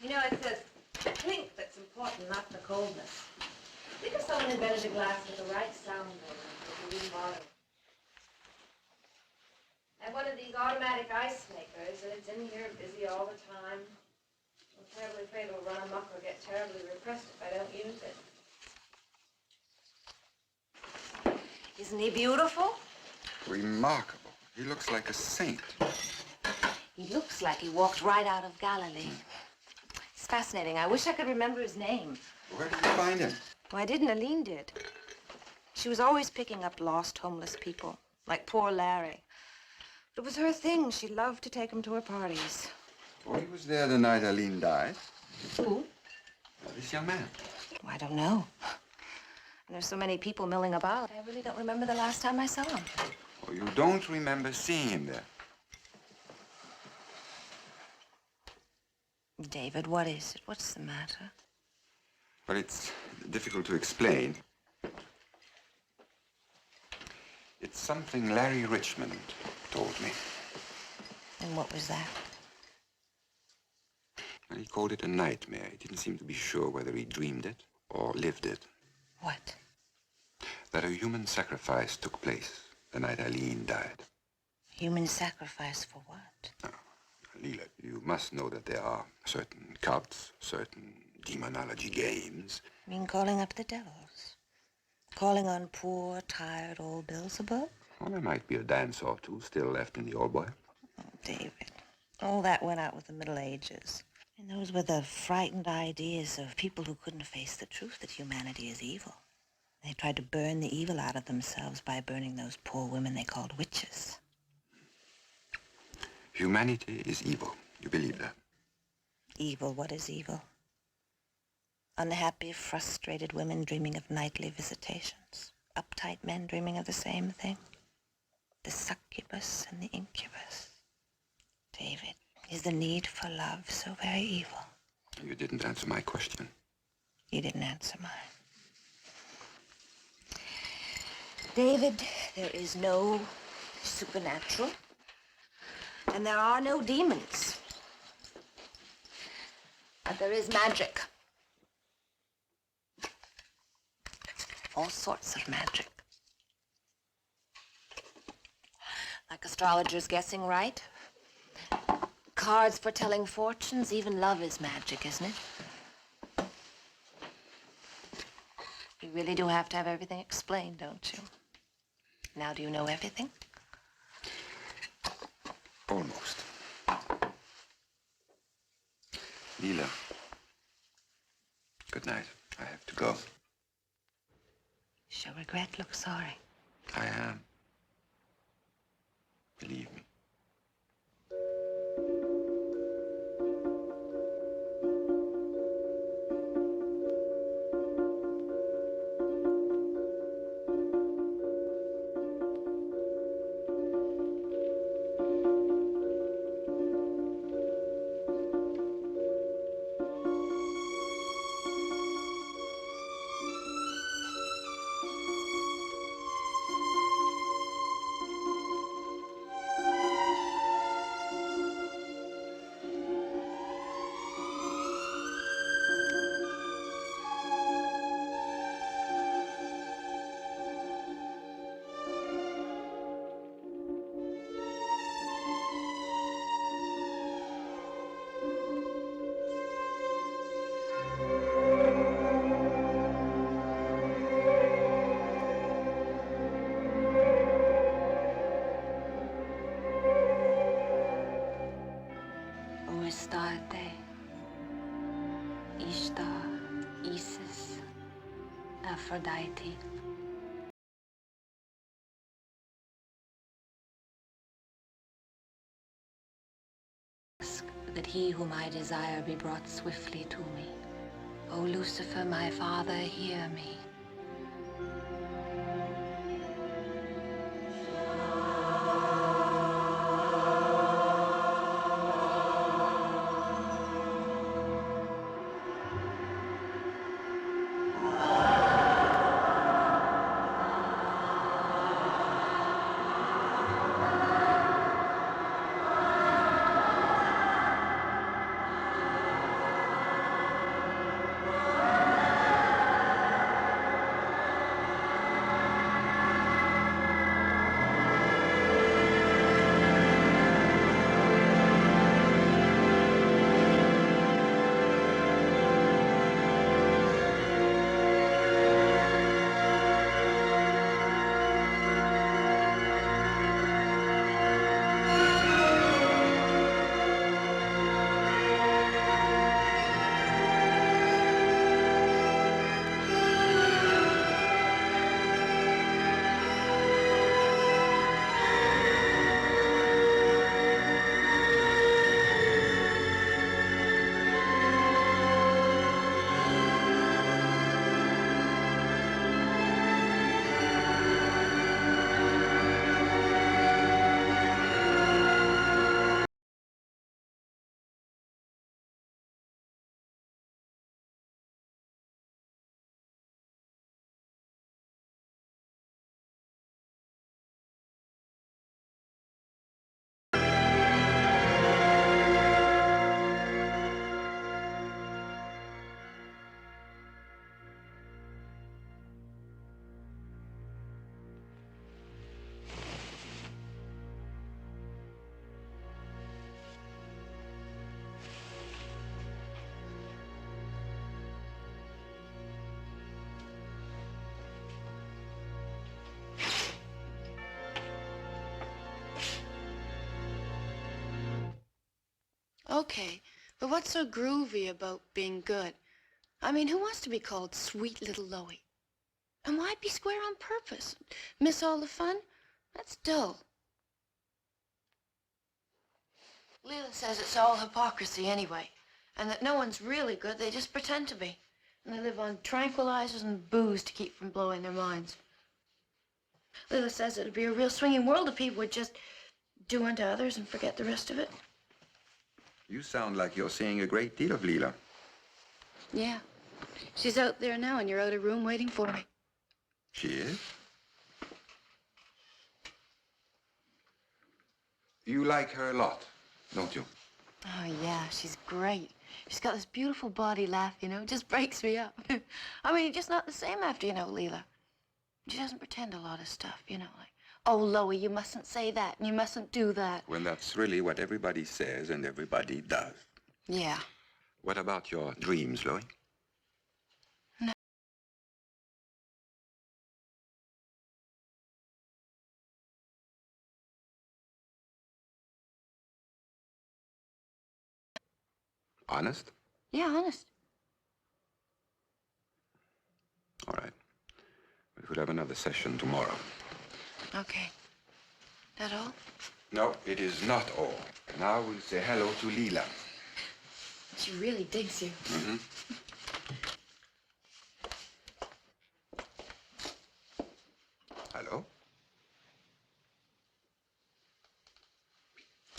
You know, it's the clink that's important, not the coldness. Think of someone invented a glass with the right sound wave, with a bottle. I have one of these automatic ice makers, and it's in here busy all the time. I'm terribly afraid it'll run amok or get terribly repressed if I don't use it. Isn't he beautiful?
Remarkable. He looks like a saint.
He looks like he walked right out of Galilee. It's fascinating. I wish I could remember his name.
Where did you find him?
Well, I didn't. Aline did. She was always picking up lost, homeless people, like poor Larry. It was her thing. She loved to take him to her parties.
Oh, he was there the night Aline died.
Who?
This young man.
Oh, I don't know. And there's so many people milling about. I really don't remember the last time I saw him.
Oh, you don't remember seeing him there?
David, what is it? What's the matter?
Well, it's difficult to explain. It's something Larry Richmond told me.
And what was that?
Well, he called it a nightmare. He didn't seem to be sure whether he dreamed it or lived it.
What?
That a human sacrifice took place the night Aline died.
Human sacrifice for what?
Leela, you must know that there are certain cults, certain demonology games.
You mean calling up the devils? Calling on poor, tired old Beelzebub?
Well, there might be a dance or two still left in the old boy.
Oh, David, all that went out with the Middle Ages. And those were the frightened ideas of people who couldn't face the truth that humanity is evil. They tried to burn the evil out of themselves by burning those poor women they called witches.
Humanity is evil. You believe that?
Evil? What is evil? Unhappy, frustrated women dreaming of nightly visitations. Uptight men dreaming of the same thing. The succubus and the incubus. David, is the need for love so very evil?
You didn't answer my question.
You didn't answer mine. David, there is no supernatural, and there are no demons. But there is magic. All sorts of magic. Like astrologers guessing right. Cards foretelling fortunes. Even love is magic, isn't it? You really do have to have everything explained, don't you? Now, do you know everything?
Almost. Leela. Good night. I have to go.
She'll regret, look sorry.
I am. Believe me.
Astarte, Ishtar, Isis, Aphrodite. Ask that he whom I desire be brought swiftly to me. O Lucifer, my father, hear me.
okay, but what's so groovy about being good? I mean, who wants to be called sweet little Loie? And why be square on purpose? Miss all the fun? That's dull. Leela says it's all hypocrisy anyway, and that no one's really good, they just pretend to be. And they live on tranquilizers and booze to keep from blowing their minds. Leela says it'd be a real swinging world if people would just do unto others and forget the rest of it.
You sound like you're seeing a great deal of Leela.
Yeah. She's out there now in your outer room waiting for me.
She is? You like her a lot, don't you?
Oh, yeah, she's great. She's got this beautiful body laugh, you know, it just breaks me up. I mean, just not the same after you know Leela. She doesn't pretend a lot of stuff, you know, like, oh, Loie, you mustn't say that and you mustn't do that.
Well, that's really what everybody says and everybody does.
Yeah.
What about your dreams, Loie?
No.
Honest?
Yeah, honest.
All right. We could have another session tomorrow.
Okay. That all?
No, it is not all. Now we'll say hello to Leela.
She really digs you.
Mm-hmm. Hello?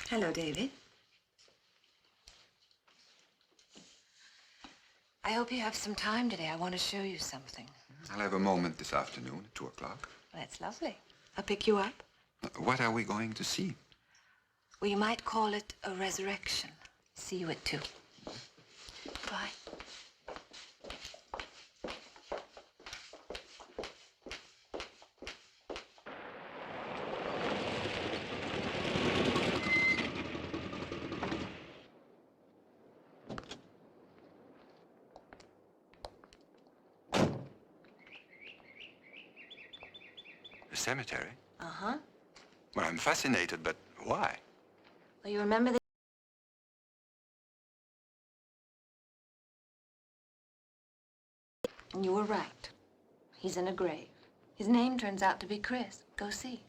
Hello, David. I hope you have some time today. I want to show you something.
I'll have a moment this afternoon at 2 o'clock.
That's lovely. I'll pick you up.
What are we going to see?
Well, you might call it a resurrection. See you at 2.
Bye.
The cemetery?
Uh-huh.
Well, I'm fascinated, but why?
Well, you remember the... And you were right. He's in a grave. His name turns out to be Chris. Go see.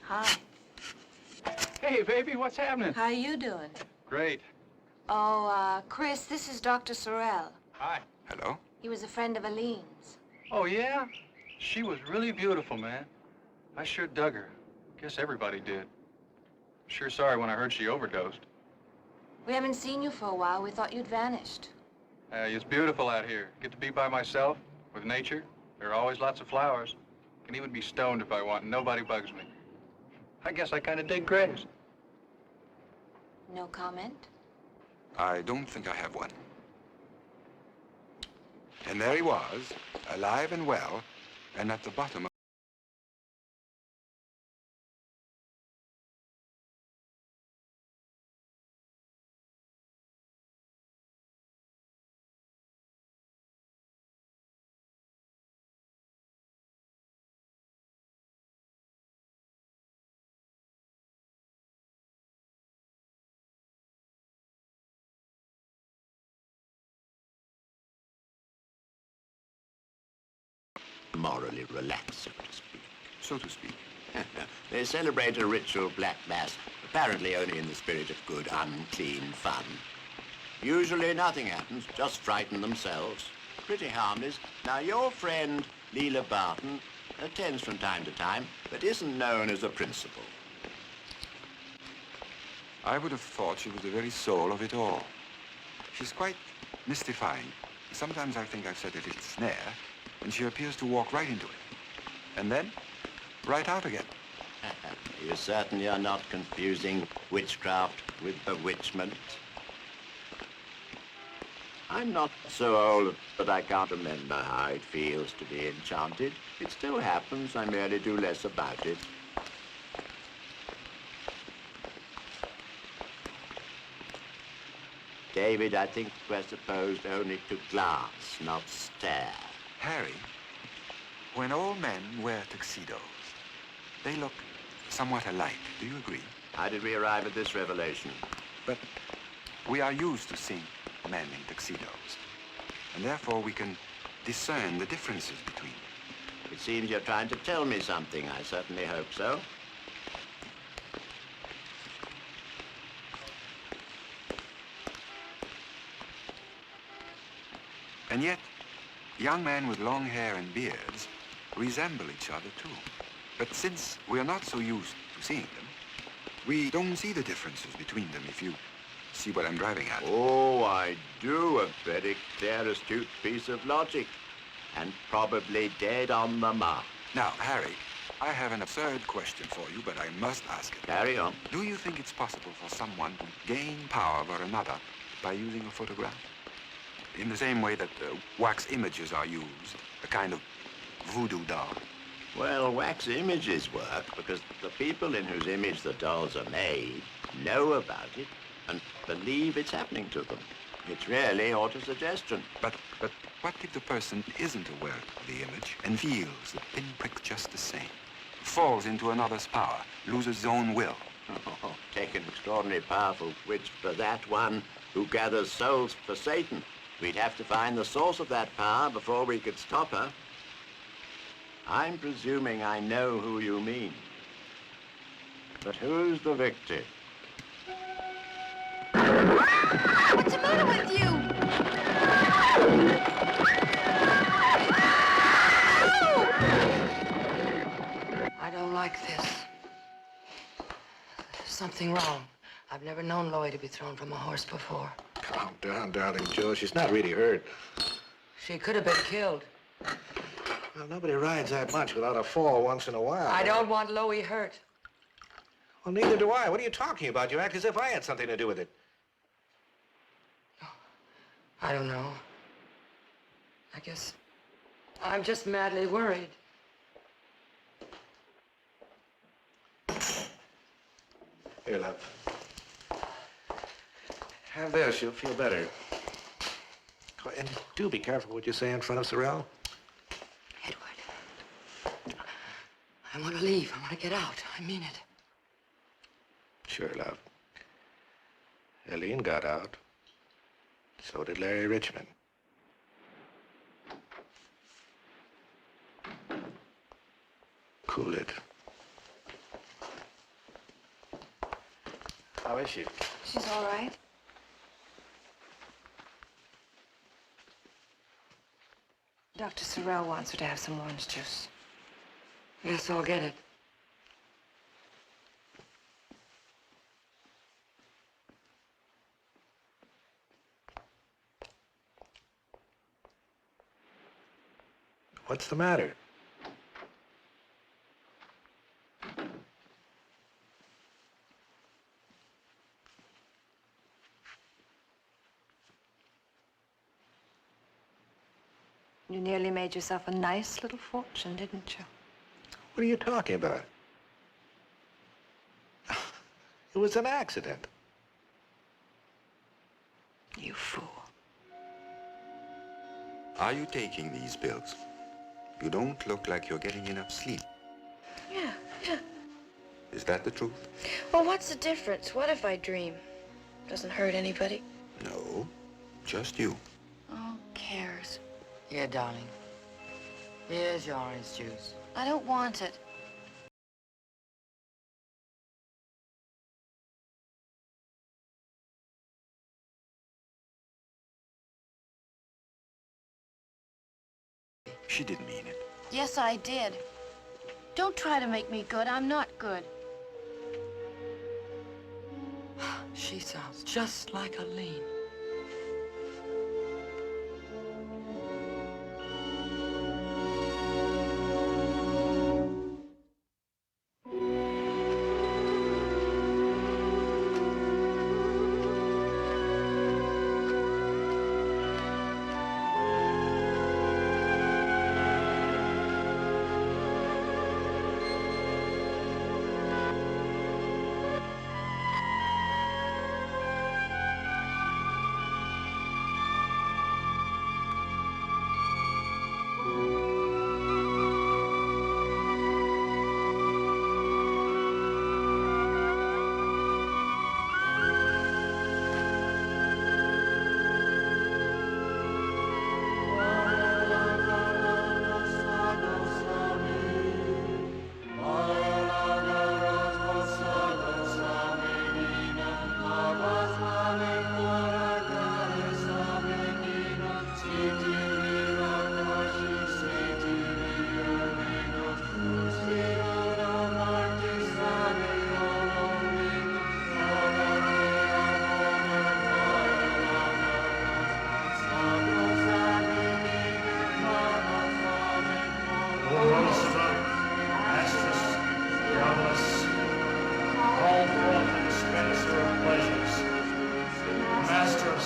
Hi.
Hey, baby, what's happening?
How are you doing?
Great.
Oh, Chris, this is Dr. Sorell.
Hi.
Hello?
He was a friend of Aline's.
Oh, yeah? She was really beautiful, man. I sure dug her. Guess everybody did. Sure sorry when I heard she overdosed.
We haven't seen you for a while. We thought you'd vanished.
It's beautiful out here. Get to be by myself, with nature. There are always lots of flowers. Can even be stoned if I want, and nobody bugs me. I guess I kind of dig graves.
No comment?
I don't think I have one. And there he was, alive and well, and at the bottom of...
Morally relaxed, so to speak.
So to speak.
They celebrate a ritual black mass, apparently only in the spirit of good, unclean fun. Usually nothing happens, just frighten themselves. Pretty harmless. Now, your friend, Leela Barton, attends from time to time, but isn't known as a principal.
I would have thought she was the very soul of it all. She's quite mystifying. Sometimes I think I've set a little snare, and she appears to walk right into it. And then, right out again.
You certainly are not confusing witchcraft with bewitchment. I'm not so old that I can't remember how it feels to be enchanted. It still happens. I merely do less about it. David, I think we're supposed only to glance, not stare.
Harry, when all men wear tuxedos, they look somewhat alike. Do you agree?
How did we arrive at this revelation?
But we are used to seeing men in tuxedos, and therefore we can discern the differences between them.
It seems you're trying to tell me something. I certainly hope so.
And yet, young men with long hair and beards resemble each other too. But since we are not so used to seeing them, we don't see the differences between them, if you see what I'm driving at.
Oh, I do. A very clear, astute piece of logic. And probably dead on the mark.
Now, Harry, I have an absurd question for you, but I must ask it.
Carry on.
Do you think it's possible for someone to gain power over another by using a photograph? In the same way that wax images are used, a kind of voodoo doll.
Well, wax images work because the people in whose image the dolls are made know about it and believe it's happening to them. It's really autosuggestion.
But what if the person isn't aware of the image and feels the pinprick just the same? Falls into another's power, loses his own will.
Oh, take an extraordinarily powerful witch for that one who gathers souls for Satan. We'd have to find the source of that power before we could stop her. I'm presuming I know who you mean. But who's the victim?
What's the matter with you?
I don't like this. There's something wrong. I've never known Loie to be thrown from a horse before.
Calm down, darling Joe. She's not really hurt.
She could have been killed.
Well, nobody rides that much without a fall once in a while.
I don't want Loie hurt.
Well, neither do I. What are you talking about? You act as if I had something to do with it.
I don't know. I guess I'm just madly worried.
Here, love. Have this. You'll feel better. Oh, and do be careful what you say in front of Sorell.
Edward, I want to leave. I want to get out. I mean it.
Sure, love. Eileen got out. So did Larry Richmond. Cool it. How is she?
She's all right. Dr. Sorell wants her to have some orange juice.
Yes, I'll get it.
What's the matter?
You nearly made yourself a nice little fortune, didn't you?
What are you talking about? It was an accident.
You fool.
Are you taking these pills? You don't look like you're getting enough sleep.
Yeah.
Is that the truth?
Well, what's the difference? What if I dream? Doesn't hurt anybody.
No, just you.
Oh, cares.
Here, darling. Here's your orange juice.
I don't want it.
She didn't mean it.
Yes, I did. Don't try to make me good. I'm not good.
She sounds just like Eileen.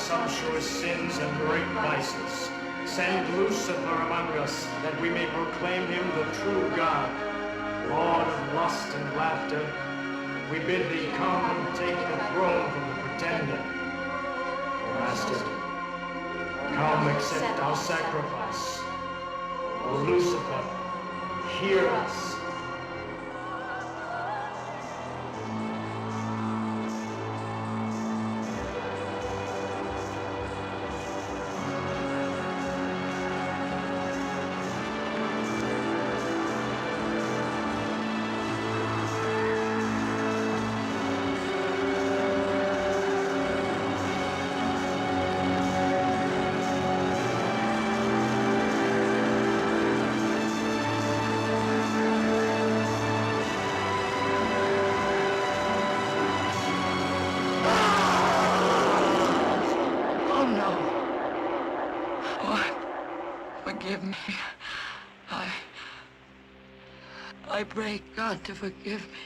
sumptuous sins and great vices. Send Lucifer among us, that we may proclaim him the true God, Lord of lust and laughter. We bid thee come and take the throne from the pretender. O Master, come accept our sacrifice. O Lucifer, hear us.
Forgive me. I pray God to forgive me.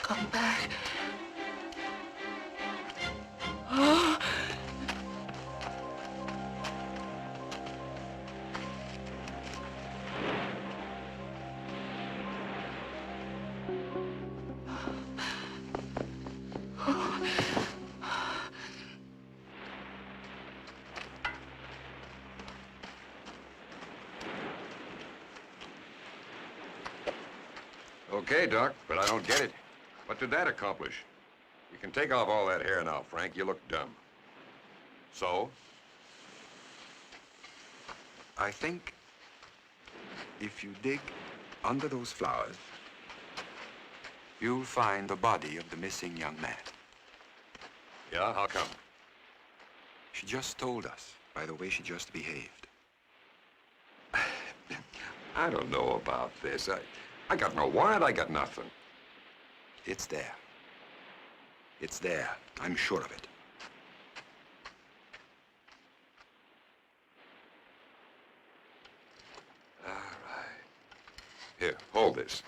Come back.
Okay, Doc, but I don't get it. What did that accomplish? You can take off all that hair now, Frank. You look dumb. So?
I think if you dig under those flowers, you'll find the body of the missing young man.
Yeah, how come?
She just told us by the way she just behaved.
I don't know about this. I got no warrant, I got nothing.
It's there. It's there. I'm sure of it.
All right. Here, hold this.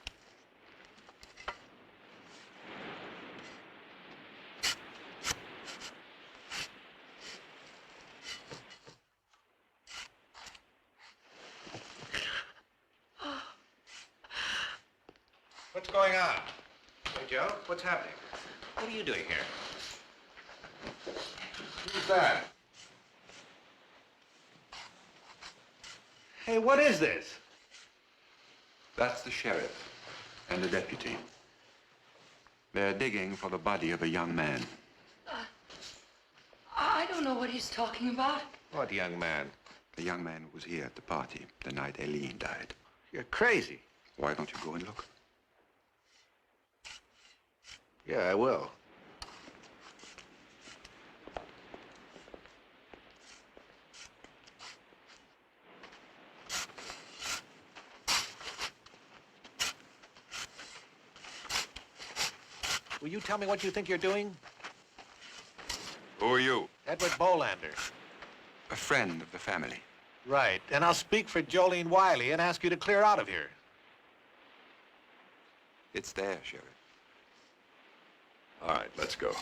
What's going on? Hey, Joe, what's happening? What are you doing here?
Who's that?
Hey, what is this?
That's the sheriff and the deputy. They're digging for the body of a young man.
I don't know what he's talking about.
What young man?
The young man who was here at the party the night Aileen died.
You're crazy.
Why don't you go and look?
Yeah, I will. Will you tell me what you think you're doing?
Who are you?
Edward Bolander.
A friend of the family.
Right, and I'll speak for Jolene Wiley and ask you to clear out of here.
It's there, Sheriff.
All right, let's go.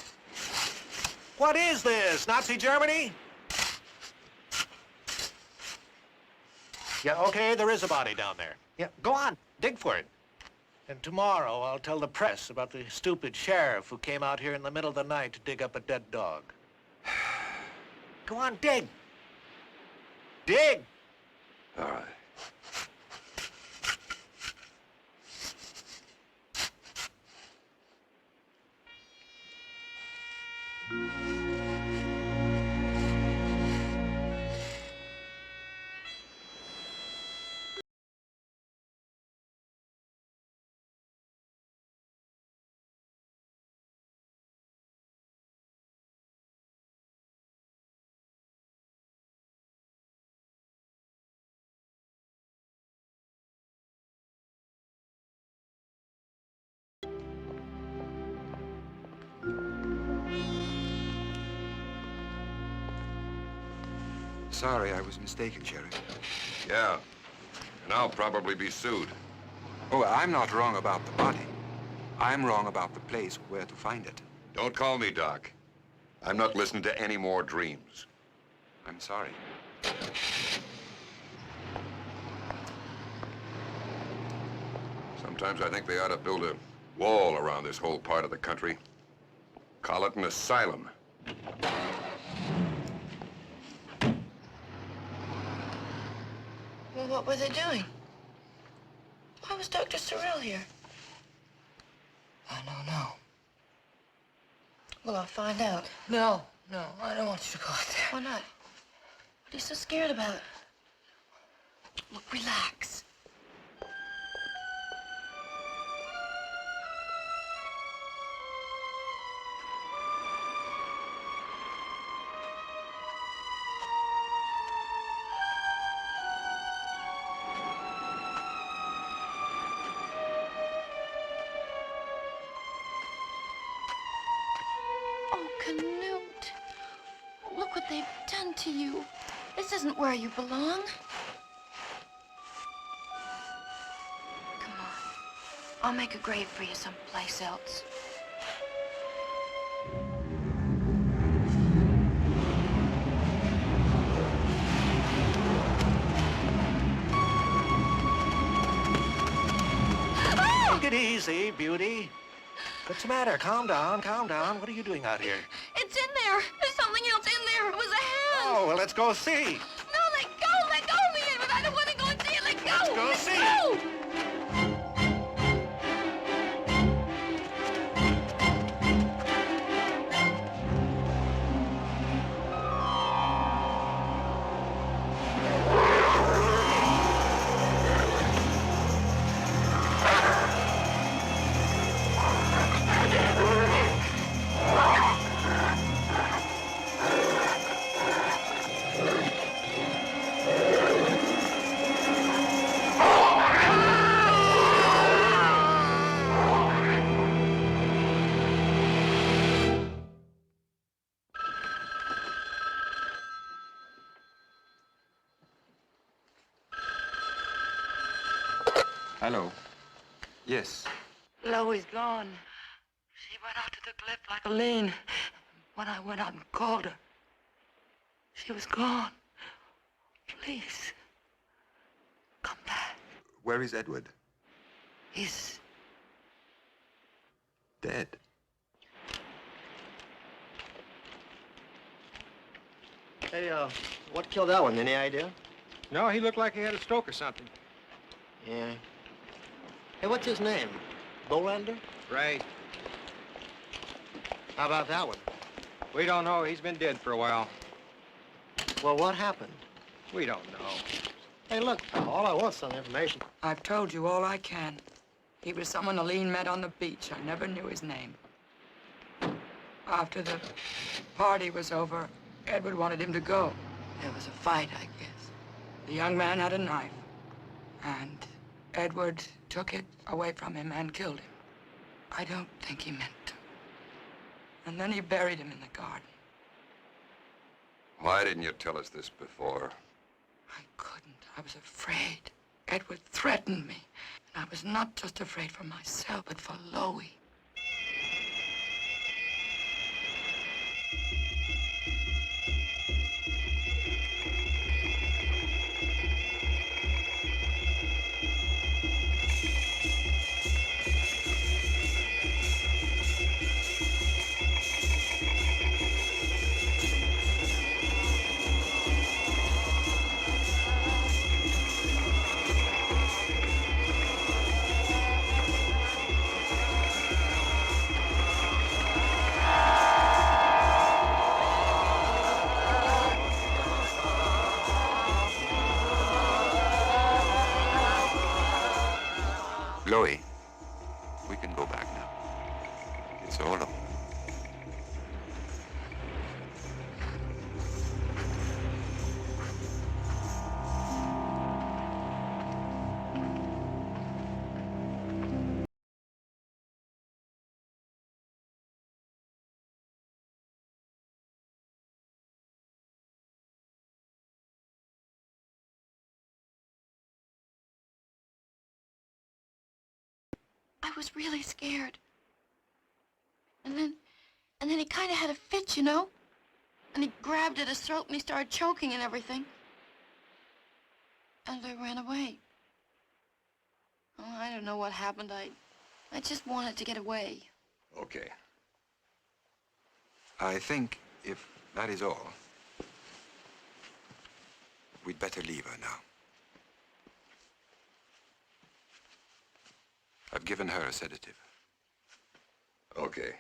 What is this, Nazi Germany? Yeah, okay, there is a body down there. Yeah, go on, dig for it. And tomorrow I'll tell the press about the stupid sheriff who came out here in the middle of the night to dig up a dead dog. Go on, dig. Dig!
All right.
sorry, I was mistaken, Sheriff.
Yeah, and I'll probably be sued.
Oh, I'm not wrong about the body. I'm wrong about the place where to find it.
Don't call me Doc. I'm not listening to any more dreams.
I'm sorry.
Sometimes I think they ought to build a wall around this whole part of the country. Call it an asylum.
Well, what were they doing? Why was Dr. Sorell here?
I don't know.
Well, I'll find out.
No, I don't want you to go out there.
Why not? What are you so scared about?
Look, relax.
Oh, Canute. Look what they've done to you. This isn't where you belong. Come on. I'll make a grave for you someplace else.
Take it easy, beauty. What's the matter? Calm down, calm down. What are you doing out here?
It's in there. There's something else in there. It was a hand.
Oh, well, let's go see.
No, let go. Let go of me, Edward. I don't want to go and see it. Let go.
Let's go
let
see.
Go.
Hello. Yes.
Chloe's gone. She went out to the cliff like a lean. When I went out and called her, she was gone. Please, come back.
Where is Edward?
He's
dead.
Hey, what killed that one? Any idea?
No, he looked like he had a stroke or something.
Yeah. Hey, what's his name? Bolander?
Right.
How about that one?
We don't know. He's been dead for a while.
Well, what happened?
We don't know.
Hey, look, pal, all I want's some information.
I've told you all I can. He was someone Aline met on the beach. I never knew his name. After the party was over, Edward wanted him to go. There was a fight, I guess. The young man had a knife, and Edward took it away from him and killed him. I don't think he meant to. And then he buried him in the garden.
Why didn't you tell us this before?
I couldn't. I was afraid. Edward threatened me. And I was not just afraid for myself, but for Loie.
Loie, we can go back now. It's all over.
I was really scared. And then he kind of had a fit, you know? And he grabbed at his throat and he started choking and everything. And I ran away. Oh, I don't know what happened. I just wanted to get away.
Okay.
I think if that is all, we'd better leave her now. I've given her a sedative.
Okay.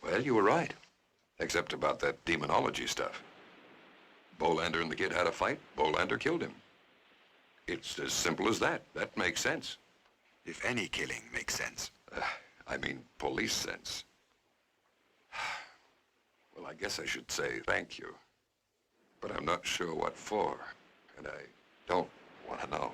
Well, you were right. Except about that demonology stuff. Bolander and the kid had a fight. Bolander killed him. It's as simple as that. That makes sense.
If any killing makes sense.
I mean, police sense. Well, I guess I should say thank you. But I'm not sure what for, and I don't want to know.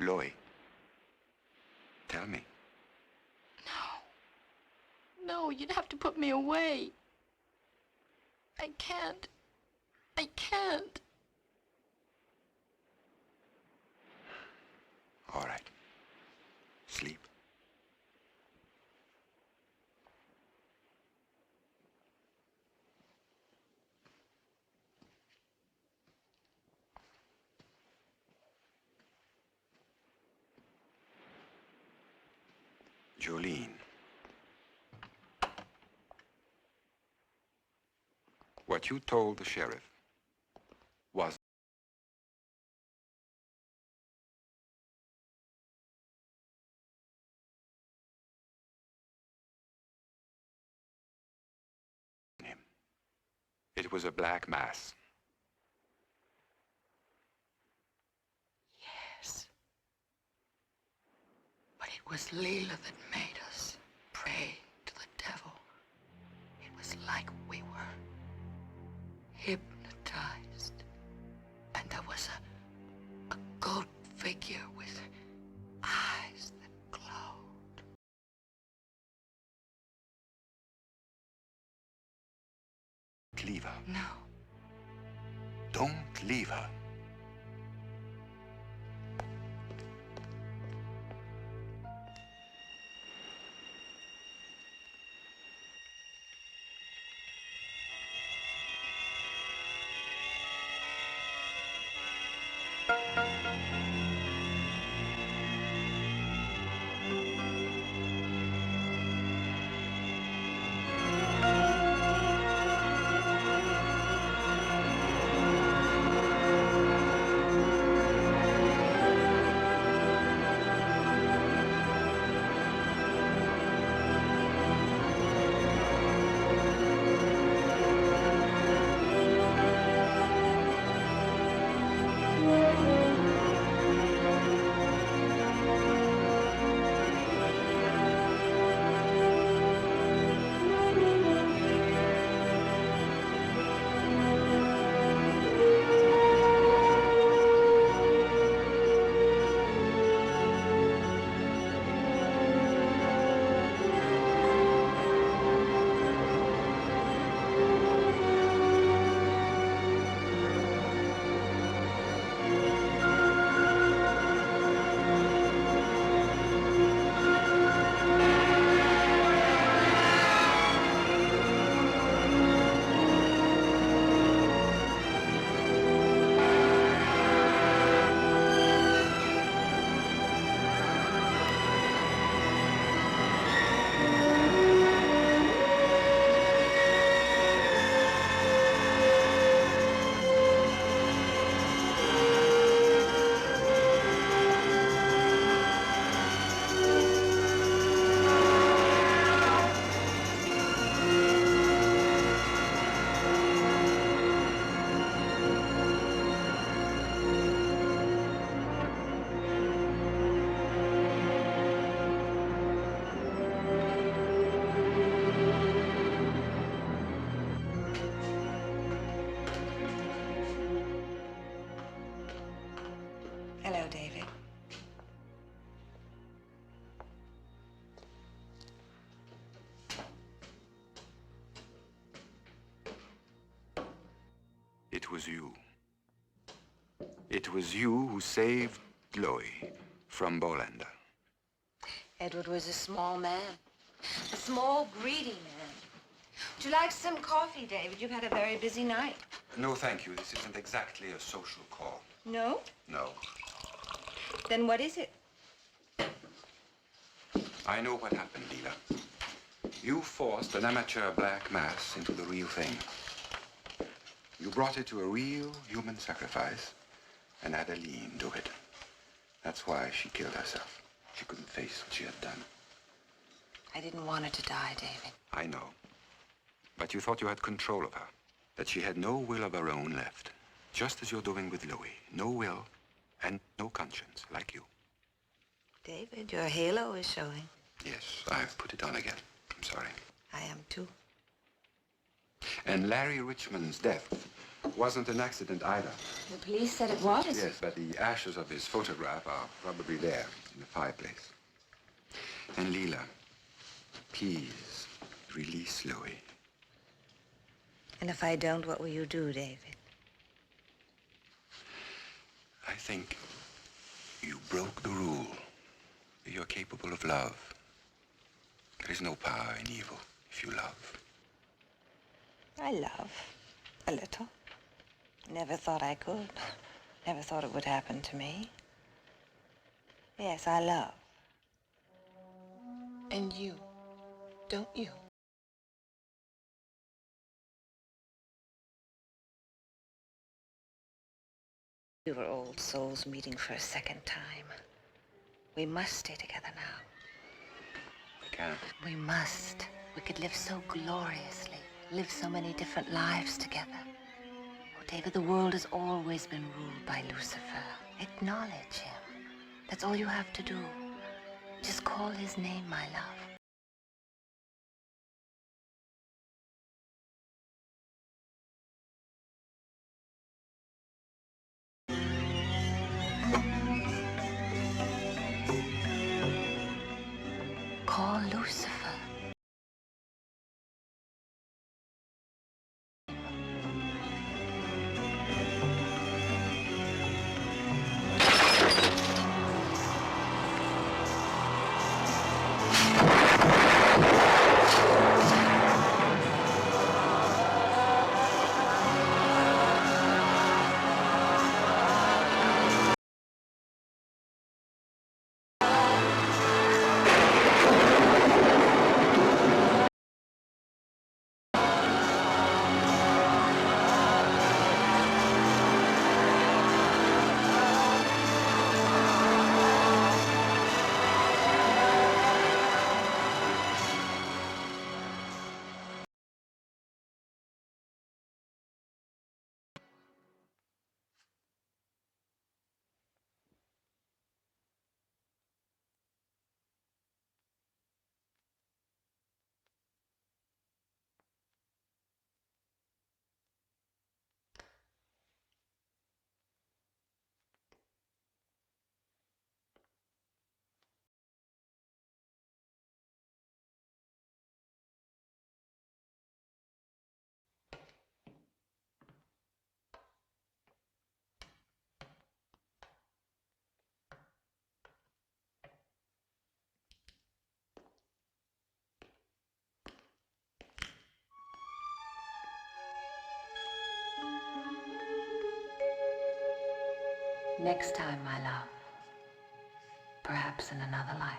Loy, tell me.
No, you'd have to put me away. I can't. I can't.
All right. Sleep. Jolene. What you told the sheriff was him. It was a black mass.
Yes. But it was Leela that made us pray to the devil. It was like we were hypnotized. And there was a goat figure with eyes that glowed.
Leave her.
No.
Don't leave her.
Hello, David.
It was you. It was you who saved Chloe from Bolander.
Edward was a small man. A small, greedy man. Would you like some coffee, David? You've had a very busy night.
No, thank you. This isn't exactly a social call.
No?
No.
Then what is it?
I know what happened, Leela. You forced an amateur black mass into the real thing. You brought it to a real human sacrifice and had Aline do it. That's why she killed herself. She couldn't face what she had done.
I didn't want her to die, David.
I know. But you thought you had control of her. That she had no will of her own left. Just as you're doing with Louis. No will and no conscience, like you.
David, your halo is showing.
Yes, I've put it on again. I'm sorry.
I am too.
And Larry Richmond's death wasn't an accident either.
The police said it was?
Yes, but the ashes of his photograph are probably there in the fireplace. And Leela, please release Louis.
And if I don't, what will you do, David?
I think you broke the rule. You're capable of love. There is no power in evil if you love.
I love. A little. Never thought I could. Never thought it would happen to me. Yes, I love.
And you, don't you?
We were old souls meeting for a second time. We must stay together now.
We can't.
We must. We could live so gloriously, live so many different lives together. Oh, David, the world has always been ruled by Lucifer. Acknowledge him. That's all you have to do. Just call his name, my love. Call Lucifer. Next time, my love. Perhaps in another life.